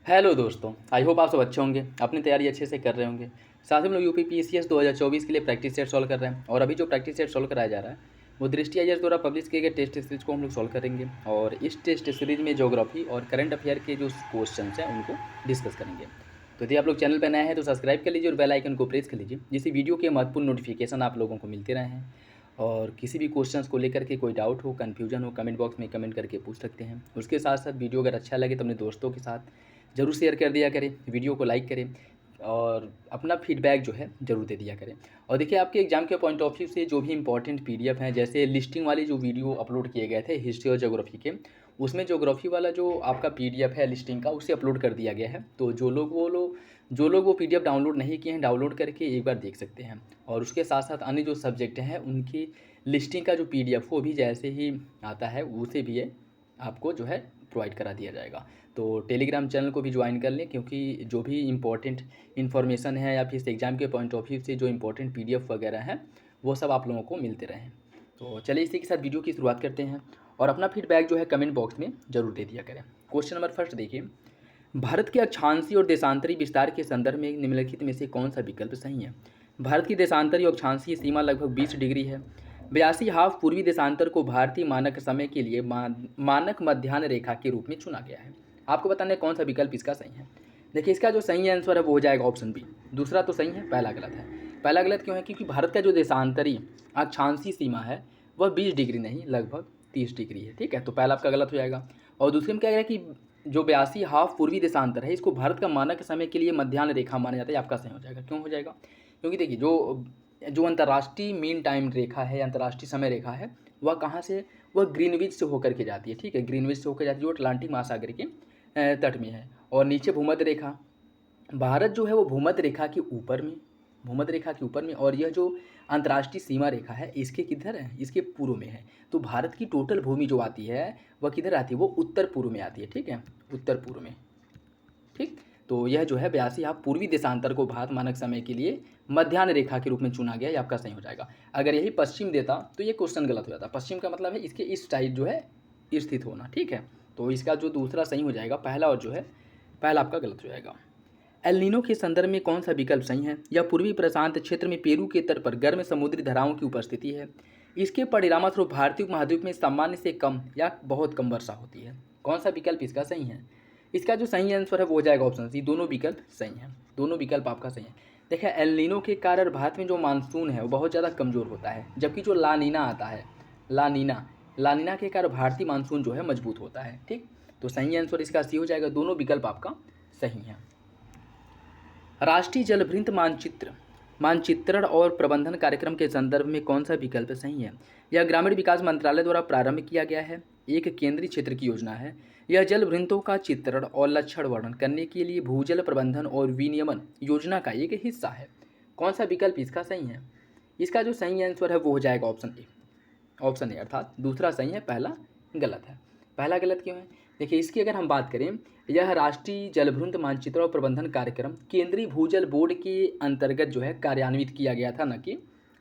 Hello दोस्तों, I hope आप सब अच्छे होंगे, अपनी तैयारी अच्छे से कर रहे होंगे। साथ ही हम लोग यूपी पीसीएस 2024 के लिए प्रैक्टिस सेट सॉल्व कर रहे हैं और अभी जो प्रैक्टिस सेट सॉल्व कराया जा रहा है वो दृष्टि आईएएस द्वारा पब्लिश किए गए टेस्ट सीरीज को हम लोग सॉल्व करेंगे। और इस टेस्ट सीरीज में ज्योग्राफी और करंट अफेयर के जो क्वेश्चन हैं उनको डिस्कस करेंगे। तो यदि आप लोग चैनल पर नए हैं तो सब्सक्राइब कर लीजिए और बेल आइकन को प्रेस कर लीजिए, जिससे वीडियो के महत्वपूर्ण नोटिफिकेशन आप लोगों को मिलते रहे हैं। और किसी भी क्वेश्चंस को लेकर के कोई डाउट हो, कन्फ्यूजन हो, कमेंट बॉक्स में कमेंट करके पूछ सकते हैं। उसके साथ साथ वीडियो अगर अच्छा लगे तो अपने दोस्तों के साथ ज़रूर शेयर कर दिया करें, वीडियो को लाइक करें और अपना फीडबैक जो है ज़रूर दे दिया करें। और देखिए, आपके एग्जाम के पॉइंट ऑफ व्यू से जो भी इंपॉर्टेंट पीडीएफ हैं, जैसे लिस्टिंग वाली जो वीडियो अपलोड किए गए थे हिस्ट्री और ज्योग्राफी के, उसमें ज्योग्राफी वाला जो आपका पीडीएफ है लिस्टिंग का, उसे अपलोड कर दिया गया है। तो जो लोग वो पीडीएफ डाउनलोड नहीं किए हैं, डाउनलोड करके एक बार देख सकते हैं। और उसके साथ साथ अन्य जो सब्जेक्ट हैं उनकी लिस्टिंग का जो पीडीएफ वो भी जैसे ही आता है उसे भी आपको जो है प्रोवाइड करा दिया जाएगा। तो टेलीग्राम चैनल को भी ज्वाइन कर लें, क्योंकि जो भी इम्पोर्टेंट इन्फॉर्मेशन है या फिर इस एग्ज़ाम के पॉइंट ऑफ व्यू से जो इम्पोर्टेंट पीडीएफ वगैरह हैं वो सब आप लोगों को मिलते रहें। तो चलिए इसी के साथ वीडियो की शुरुआत करते हैं और अपना फीडबैक जो है कमेंट बॉक्स में ज़रूर दे दिया करें। क्वेश्चन नंबर फर्स्ट देखिए, भारत के अक्षांशीय और देशांतरी विस्तार के संदर्भ में निम्नलिखित में से कौन सा विकल्प सही है। भारत की देशांतरी और अक्षांशीय सीमा लगभग 20 डिग्री है। 82 पूर्वी देशांतर को भारतीय मानक समय के लिए मानक मध्याह्न रेखा के रूप में चुना गया है। आपको बताना है कौन सा विकल्प इसका सही है। देखिए, इसका जो सही आंसर है वो हो जाएगा ऑप्शन बी। दूसरा तो सही है, पहला गलत है। पहला गलत क्यों है? क्योंकि भारत का जो देशांतरी अक्षांशीय सीमा है वह 20 डिग्री नहीं, लगभग 30 डिग्री है। ठीक है, तो पहला आपका गलत हो जाएगा। और दूसरे में क्या है कि जो 82 पूर्वी देशांतर है इसको भारत का मानक समय के लिए मध्याह्न रेखा माना जाता है। आपका सही हो जाएगा। क्यों हो जाएगा? क्योंकि देखिए, जो अंतर्राष्ट्रीय मीन टाइम रेखा है, अंतर्राष्ट्रीय समय रेखा है, वह कहाँ से, वह ग्रीनविच से होकर के जाती है। ठीक है, ग्रीनविच से होकर जाती है जो अटलांटिक महासागर के तट में है। और नीचे भूमध्य रेखा, भारत जो है वो भूमध्य रेखा के ऊपर में, भूमध्य रेखा के ऊपर में। और यह जो अंतर्राष्ट्रीय सीमा रेखा है इसके किधर है? इसके पूर्व में है। तो भारत की टोटल भूमि जो आती है वह किधर आती है? वो उत्तर पूर्व में आती है। ठीक है, उत्तर पूर्व में। ठीक, तो यह जो है 82 पूर्वी देशांतर को भारत मानक समय के लिए मध्याह्न रेखा के रूप में चुना गया। ये आपका सही हो जाएगा। अगर यही पश्चिम देता तो ये क्वेश्चन गलत हो जाता। पश्चिम का मतलब है इसके इस साइड जो है स्थित होना। ठीक है, तो इसका जो दूसरा सही हो जाएगा, पहला और जो है पहला आपका गलत हो जाएगा। एल नीनो के संदर्भ में कौन सा विकल्प सही है? यह पूर्वी प्रशांत क्षेत्र में पेरू के तट पर गर्म समुद्री धाराओं की उपस्थिति है। इसके परिणामस्वरूप भारतीय उपमहाद्वीप में सामान्य से कम या बहुत कम वर्षा होती है। कौन सा विकल्प इसका सही है? इसका जो सही आंसर है वो हो जाएगा ऑप्शन सी। दोनों विकल्प सही हैं, दोनों विकल्प आपका सही है। देखिए, एल नीनो के कारण भारत में जो मानसून है वो बहुत ज़्यादा कमज़ोर होता है, जबकि जो लानीना आता है, लानीना लानीना के कारण भारतीय मानसून जो है मजबूत होता है। ठीक, तो सही आंसर इसका सी हो जाएगा। दोनों विकल्प आपका सही है। राष्ट्रीय जलभृत मानचित्रण और प्रबंधन कार्यक्रम के संदर्भ में कौन सा विकल्प सही है? यह ग्रामीण विकास मंत्रालय द्वारा प्रारंभ किया गया है, एक केंद्रीय क्षेत्र की योजना है। यह जलभृतों का चित्रण और लक्षण वर्णन करने के लिए भूजल प्रबंधन और विनियमन योजना का एक हिस्सा है। कौन सा विकल्प इसका सही है? इसका जो सही आंसर है वो हो जाएगा ऑप्शन ए। ऑप्शन ए, अर्थात दूसरा सही है, पहला गलत है। पहला गलत क्यों है? देखिए, इसकी अगर हम बात करें, यह राष्ट्रीय जलभृत मानचित्र और प्रबंधन कार्यक्रम केंद्रीय भूजल बोर्ड के अंतर्गत जो है कार्यान्वित किया गया था, न कि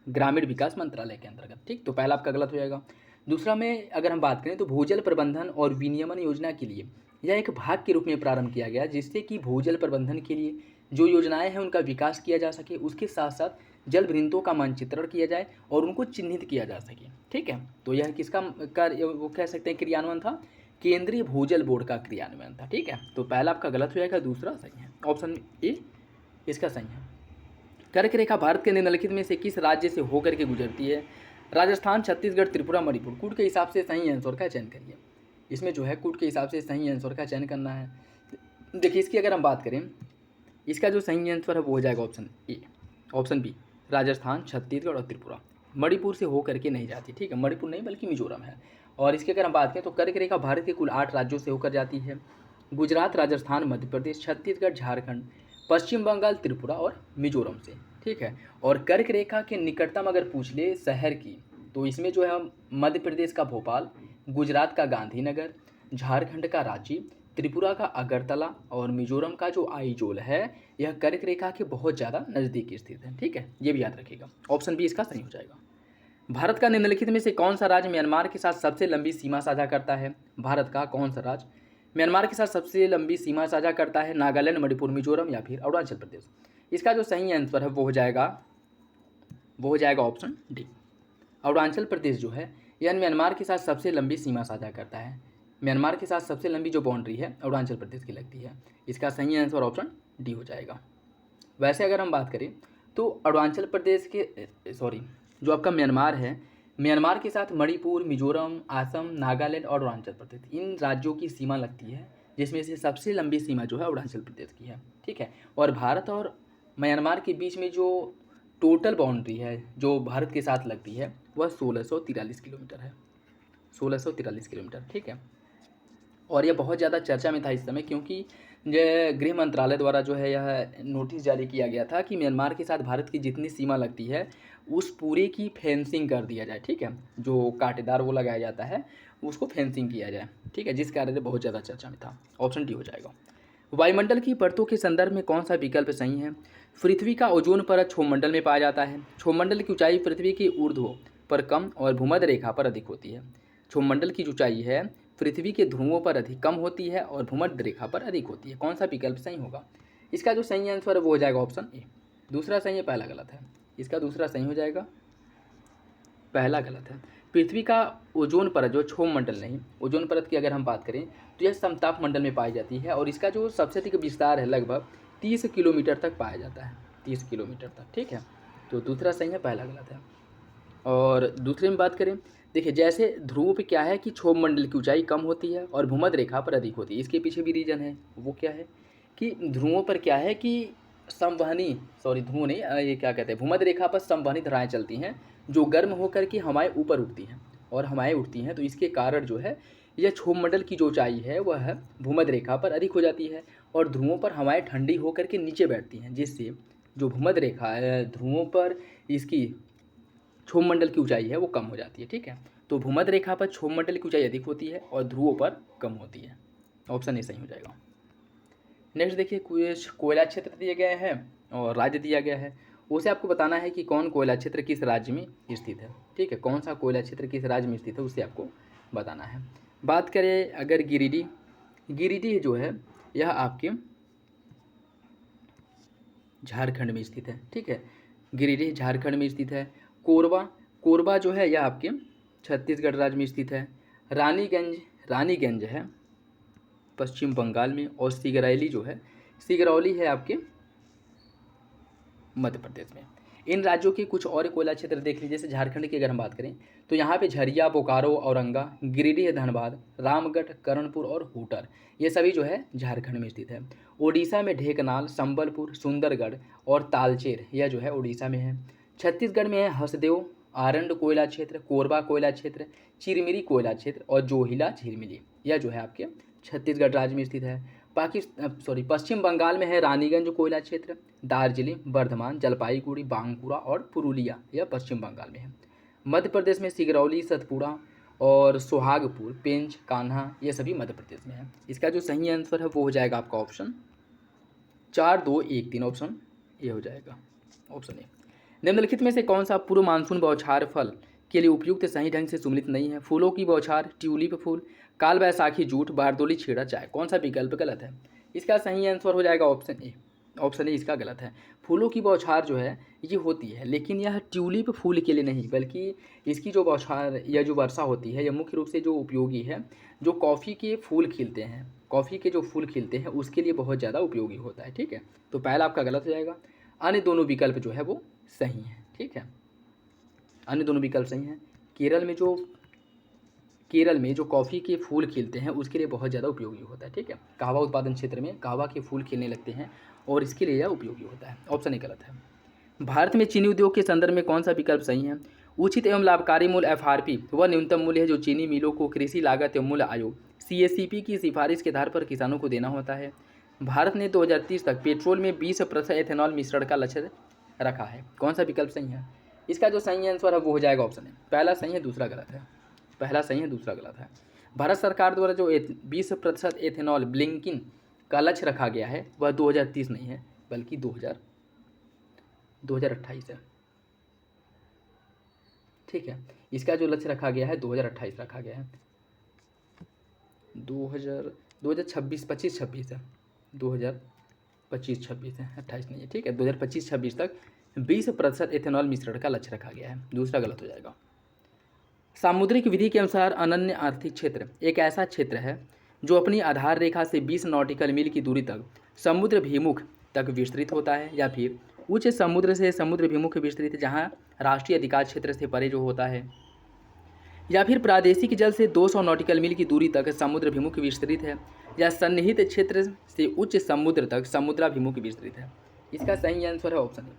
ग्रामीण विकास मंत्रालय के अंतर्गत। ठीक, तो पहला आपका गलत हो जाएगा। दूसरा में अगर हम बात करें तो भूजल प्रबंधन और विनियमन योजना के लिए यह एक भाग के रूप में प्रारंभ किया गया, जिससे कि भूजल प्रबंधन के लिए जो योजनाएं हैं उनका विकास किया जा सके, उसके साथ साथ जल वृंतों का मानचित्रण किया जाए और उनको चिन्हित किया जा सके। ठीक है, तो यह किसका कार्य, वो कह सकते हैं क्रियान्वयन था, केंद्रीय भूजल बोर्ड का क्रियान्वयन था। ठीक है, तो पहला आपका गलत हो जाएगा, दूसरा सही है। ऑप्शन ए इसका सही है। कर्क रेखा भारत के निम्नलिखित में से किस राज्य से होकर के गुजरती है? राजस्थान, छत्तीसगढ़, त्रिपुरा, मणिपुर। कूट के हिसाब से सही आंसर का चयन करिए। इसमें जो है कूट के हिसाब से सही आंसर का चयन करना है। देखिए, इसकी अगर हम बात करें, इसका जो सही आंसर है वो हो जाएगा option A. Option B, Rajasthan, Chhattisgarh और त्रिपुरा। मणिपुर से होकर के नहीं जाती। ठीक है, मणिपुर नहीं बल्कि मिजोरम है। और इसकी अगर हम बात करें तो कर्क रेखा भारत के कुल 8 राज्यों से होकर जाती है। गुजरात, राजस्थान, मध्य प्रदेश, छत्तीसगढ़, झारखंड, पश्चिम बंगाल, त्रिपुरा और मिजोरम से। ठीक है, और कर्क रेखा के निकटतम अगर पूछ ले शहर की, तो इसमें जो है मध्य प्रदेश का भोपाल, गुजरात का गांधीनगर, झारखंड का रांची, त्रिपुरा का अगरतला और मिजोरम का जो आइजोल है, यह कर्क रेखा के बहुत ज़्यादा नज़दीक स्थित है। ठीक है, ये भी याद रखिएगा। ऑप्शन बी इसका सही हो जाएगा। भारत का निम्नलिखित में से कौन सा राज्य म्यांमार के साथ सबसे लंबी सीमा साझा करता है? भारत का कौन सा राज्य म्यांमार के साथ सबसे लंबी सीमा साझा करता है नागालैंड, मणिपुर, मिजोरम या फिर अरुणाचल प्रदेश। इसका जो सही आंसर है वो हो जाएगा ऑप्शन डी। अरुणाचल प्रदेश जो है यह म्यांमार के साथ सबसे लंबी सीमा साझा करता है। म्यांमार के साथ सबसे लंबी जो बाउंड्री है अरुणाचल प्रदेश की लगती है। इसका सही आंसर ऑप्शन डी हो जाएगा। वैसे अगर हम बात करें तो अरुणाचल प्रदेश के जो आपका म्यांमार है, म्यांमार के साथ मणिपुर, मिजोरम, असम, नागालैंड और अरुणाचल प्रदेश इन राज्यों की सीमा लगती है, जिसमें से सबसे लंबी सीमा जो है अरुणाचल प्रदेश की है। ठीक है, और भारत और म्यांमार के बीच में जो टोटल बाउंड्री है जो भारत के साथ लगती है वह 1643 किलोमीटर है। 1643 किलोमीटर। ठीक है, और यह बहुत ज़्यादा चर्चा में था इस समय, क्योंकि ये गृह मंत्रालय द्वारा जो है यह नोटिस जारी किया गया था कि म्यांमार के साथ भारत की जितनी सीमा लगती है उस पूरे की फेंसिंग कर दिया जाए। ठीक है, जो कांटेदार वो लगाया जाता है उसको फेंसिंग किया जाए। ठीक है, जिस कारण से बहुत ज़्यादा चर्चा में था। ऑप्शन डी हो जाएगा। वायुमंडल की परतों के संदर्भ में कौन सा विकल्प सही है? पृथ्वी का ओजोन परत क्षोमंडल में पाया जाता है। क्षोमंडल की ऊंचाई पृथ्वी की ऊर्ध्व पर कम और भूमध्य रेखा पर अधिक होती है। क्षोमंडल की ऊंचाई है पृथ्वी के ध्रुवों पर अधिक कम होती है और भूमध्य रेखा पर अधिक होती है। कौन सा विकल्प सही होगा? इसका जो सही आंसर है वो हो जाएगा ऑप्शन ए। दूसरा सही है, पहला गलत है। इसका दूसरा सही हो जाएगा, पहला गलत है। पृथ्वी का ओजोन परत जो क्षोमंडल नहीं, ओजोन परत की अगर हम बात करें तो यह समताप मंडल में पाई जाती है और इसका जो सबसे अधिक विस्तार है लगभग 30 किलोमीटर तक पाया जाता है। 30 किलोमीटर तक। ठीक है, तो दूसरा सही है, पहला गलत है। और दूसरे में बात करें, देखिए जैसे ध्रुव पे क्या है कि क्षोभमंडल की ऊंचाई कम होती है और भूमध्य रेखा पर अधिक होती है। इसके पीछे भी रीजन है, वो क्या है कि ध्रुवों पर क्या है कि ध्रुव नहीं, ये क्या कहते हैं, भूमध्य रेखा पर संवहनी धाराएं चलती हैं जो गर्म होकर के हवाएं ऊपर उठती हैं और हवाएं उठती हैं, तो इसके कारण जो है यह क्षोभमंडल की जो ऊंचाई है वह भूमध्य रेखा पर अधिक हो जाती है और ध्रुवों पर हवाएं ठंडी होकर के नीचे बैठती हैं, जिससे जो भूमध्य रेखा है ध्रुवों पर इसकी क्षोभमंडल की ऊंचाई है वो कम हो जाती है। ठीक है, तो भूमध्य रेखा पर क्षोभमंडल की ऊंचाई अधिक होती है और ध्रुवों पर कम होती है। ऑप्शन ए सही हो जाएगा। नेक्स्ट देखिए, कुछ कोयला क्षेत्र दिए गए हैं और राज्य दिया गया है, उसे आपको बताना है कि कौन कोयला क्षेत्र किस राज्य में स्थित है। ठीक है, कौन सा कोयला क्षेत्र किस राज्य में स्थित है उसे आपको बताना है। बात करें अगर गिरिडीह जो है यह आपके झारखंड में स्थित है। ठीक है, गिरिडीह झारखंड में स्थित है। कोरबा जो है यह आपके छत्तीसगढ़ राज्य में स्थित है। रानीगंज है पश्चिम बंगाल में और सिगरौली है आपके मध्य प्रदेश में। इन राज्यों के कुछ और कोयला क्षेत्र देख लीजिए। जैसे झारखंड की अगर हम बात करें तो यहाँ पे झरिया, बोकारो, औरंगा, गिरिडीह, धनबाद, रामगढ़, कर्णपुर और हूटर, ये सभी जो है झारखंड में स्थित है। ओडिशा में ढेंकनाल, संबलपुर, सुंदरगढ़ और तालचेर, यह जो है ओडिशा में है। छत्तीसगढ़ में है हसदेव, आरंड कोयला क्षेत्र, कोरबा कोयला क्षेत्र, चिरमिरी कोयला क्षेत्र और जोहिला झिरमिली, यह जो है आपके छत्तीसगढ़ राज्य में स्थित है। पश्चिम बंगाल में है रानीगंज कोयला क्षेत्र, दार्जिलिंग, बर्धमान, जलपाईगुड़ी, बांकुरा और पुरुलिया, यह पश्चिम बंगाल में है। मध्य प्रदेश में सिगरौली, सतपुड़ा और सोहागपुर, पेंच, कान्हा, ये सभी मध्य प्रदेश में है। इसका जो सही आंसर है वो हो जाएगा आपका ऑप्शन 4, 2, 1, 3, ऑप्शन ये हो जाएगा, ऑप्शन ए। निम्नलिखित में से कौन सा पूर्व मानसून बौछार फल के लिए उपयुक्त सही ढंग से सुमिलित नहीं है? फूलों की बौछार, ट्यूलिप फूल, काल बैसाखी जूट, बारदोली छेड़ा चाय, कौन सा विकल्प गलत है? इसका सही आंसर हो जाएगा ऑप्शन ए। ऑप्शन ए इसका गलत है। फूलों की बौछार जो है ये होती है, लेकिन यह ट्यूलिप फूल के लिए नहीं, बल्कि इसकी जो बौछार या जो वर्षा होती है यह मुख्य रूप से जो उपयोगी है, जो कॉफ़ी के फूल खिलते हैं, कॉफ़ी के जो फूल खिलते हैं उसके लिए बहुत ज़्यादा उपयोगी होता है। ठीक है, तो पहला आपका गलत हो जाएगा। अन्य दोनों विकल्प जो है वो सही है। ठीक है, अन्य दोनों विकल्प सही हैं। केरल में जो कॉफ़ी के फूल खिलते हैं उसके लिए बहुत ज़्यादा उपयोगी होता है। ठीक है, कहवा उत्पादन क्षेत्र में कहवा के फूल खिलने लगते हैं और इसके लिए यह उपयोगी होता है। ऑप्शन ए गलत है। भारत में चीनी उद्योग के संदर्भ में कौन सा विकल्प सही है? उचित एवं लाभकारी मूल्य एफआरपी वह न्यूनतम मूल्य है जो चीनी मिलों को कृषि लागत एवं मूल्य आयोग सीएसीपी की सिफारिश के आधार पर किसानों को देना होता है। भारत ने 2030 तक पेट्रोल में 20% एथेनॉल मिश्रण का लक्ष्य रखा है। कौन सा विकल्प सही है? इसका जो सही आंसर है वो हो जाएगा ऑप्शन ए। पहला सही है, दूसरा गलत है। पहला सही है, दूसरा गलत है। भारत सरकार द्वारा जो 20% एथेनॉल ब्लिंकिंग का लक्ष्य रखा गया है वह 2030 नहीं है बल्कि 2028 है। ठीक है, इसका जो लक्ष्य रखा गया है 2028 रखा गया है। 2026 25-26 है, 2025-26 है, 28 नहीं है, ठीक है। 2025-26 तक 20% एथेनॉल मिश्रण का लक्ष्य रखा गया है। दूसरा गलत हो जाएगा। सामुद्रिक विधि के अनुसार अनन्य आर्थिक क्षेत्र एक ऐसा क्षेत्र है जो अपनी आधार रेखा से 20 नॉटिकल मील की दूरी तक समुद्र भिमुख तक विस्तृत होता है, या फिर उच्च समुद्र से समुद्र भिमुख विस्तृत जहां राष्ट्रीय अधिकार क्षेत्र से परे जो होता है, या फिर प्रादेशिक जल से 200 नॉटिकल मील की दूरी तक समुद्र भिमुख विस्तृत है, या सन्निहित क्षेत्र से उच्च समुद्र तक समुद्राभिमुख विस्तृत है। इसका सही आंसर है ऑप्शन ए।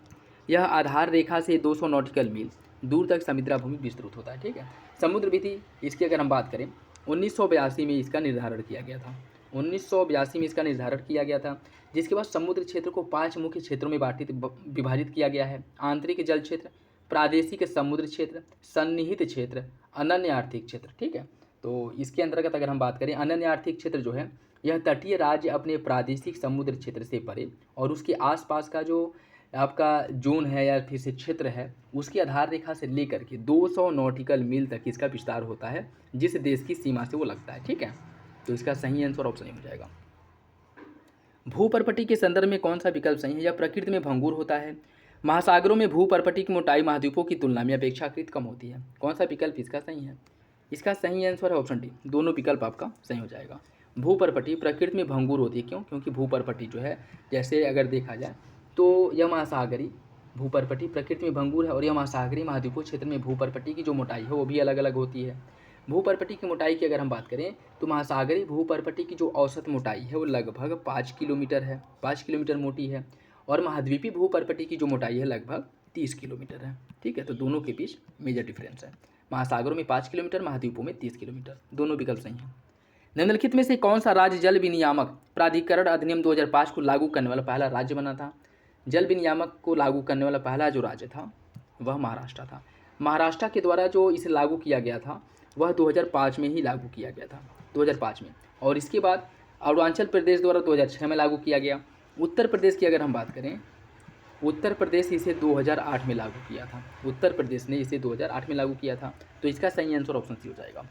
यह आधार रेखा से 200 नॉटिकल मील दूर तक समुद्राभिमुख विस्तृत होता है, ठीक है। समुद्र विधि इसकी अगर हम बात करें 1982 में इसका निर्धारण किया गया था। 1982 में इसका निर्धारण किया गया था, जिसके बाद समुद्र क्षेत्र को 5 मुख्य क्षेत्रों में विभाजित किया गया है। आंतरिक जल क्षेत्र, प्रादेशिक समुद्र क्षेत्र, सन्निहित क्षेत्र, अनन्य आर्थिक क्षेत्र, ठीक है। तो इसके अंतर्गत अगर हम बात करें, अनन्य आर्थिक क्षेत्र जो है यह तटीय राज्य अपने प्रादेशिक समुद्र क्षेत्र से परे और उसके आसपास का जो आपका जोन है या फिर से क्षेत्र है उसकी आधार रेखा से लेकर के 200 नॉटिकल मील तक इसका विस्तार होता है, जिस देश की सीमा से वो लगता है, ठीक है। तो इसका सही आंसर ऑप्शन हो जाएगा। भूपर्पटी के संदर्भ में कौन सा विकल्प सही है? यह प्रकृति में भंगुर होता है। महासागरों में भूपर्पटी की मोटाई महाद्वीपों की तुलना में अपेक्षाकृत कम होती है। कौन सा विकल्प इसका सही है? इसका सही आंसर है ऑप्शन डी। दोनों विकल्प आपका सही हो जाएगा। भूपर्पटी प्रकृति में भंगुर होती है, क्यों? क्योंकि भूपर्पटी जो है, जैसे अगर देखा जाए तो यह महासागरी भूपर्पटी प्रकृति में भंगुर है, और यह महासागरी महाद्वीपों क्षेत्र में भूपर्पटी की जो मोटाई है वो भी अलग अलग होती है। भूपर्पटी की मोटाई की अगर हम बात करें तो महासागरी भूपर्पटी की जो औसत मोटाई है वो लगभग 5 किलोमीटर है, 5 किलोमीटर मोटी है, और महाद्वीपीय भूपर्पटी की जो मोटाई है लगभग 30 किलोमीटर है, ठीक है। तो दोनों के बीच मेजर डिफरेंस है। महासागरों में 5 किलोमीटर, महाद्वीपों में 30 किलोमीटर। दोनों विकल्प सही हैं। निम्नलिखित में से कौन सा राज्य जल विनियामक प्राधिकरण अधिनियम 2005 को लागू करने वाला पहला राज्य बना था? जल विनियामक को लागू करने वाला पहला जो राज्य था वह महाराष्ट्र था। महाराष्ट्र के द्वारा जो इसे लागू किया गया था वह 2005 में ही लागू किया गया था, 2005 में। और इसके बाद अरुणाचल प्रदेश द्वारा 2006 में लागू किया गया। उत्तर प्रदेश की अगर हम बात करें, उत्तर प्रदेश इसे 2008 में लागू किया था। उत्तर प्रदेश ने इसे 2008 में लागू किया था। तो इसका सही आंसर ऑप्शन सी हो जाएगा।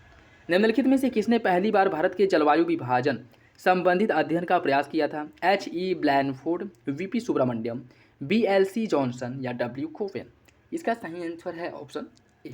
निम्नलिखित में से किसने पहली बार भारत के जलवायु विभाजन संबंधित अध्ययन का प्रयास किया था? H.E. Blanford, V.P. Subramaniam, B.L.C. Johnson या W. कोफेन? इसका सही आंसर है ऑप्शन ए।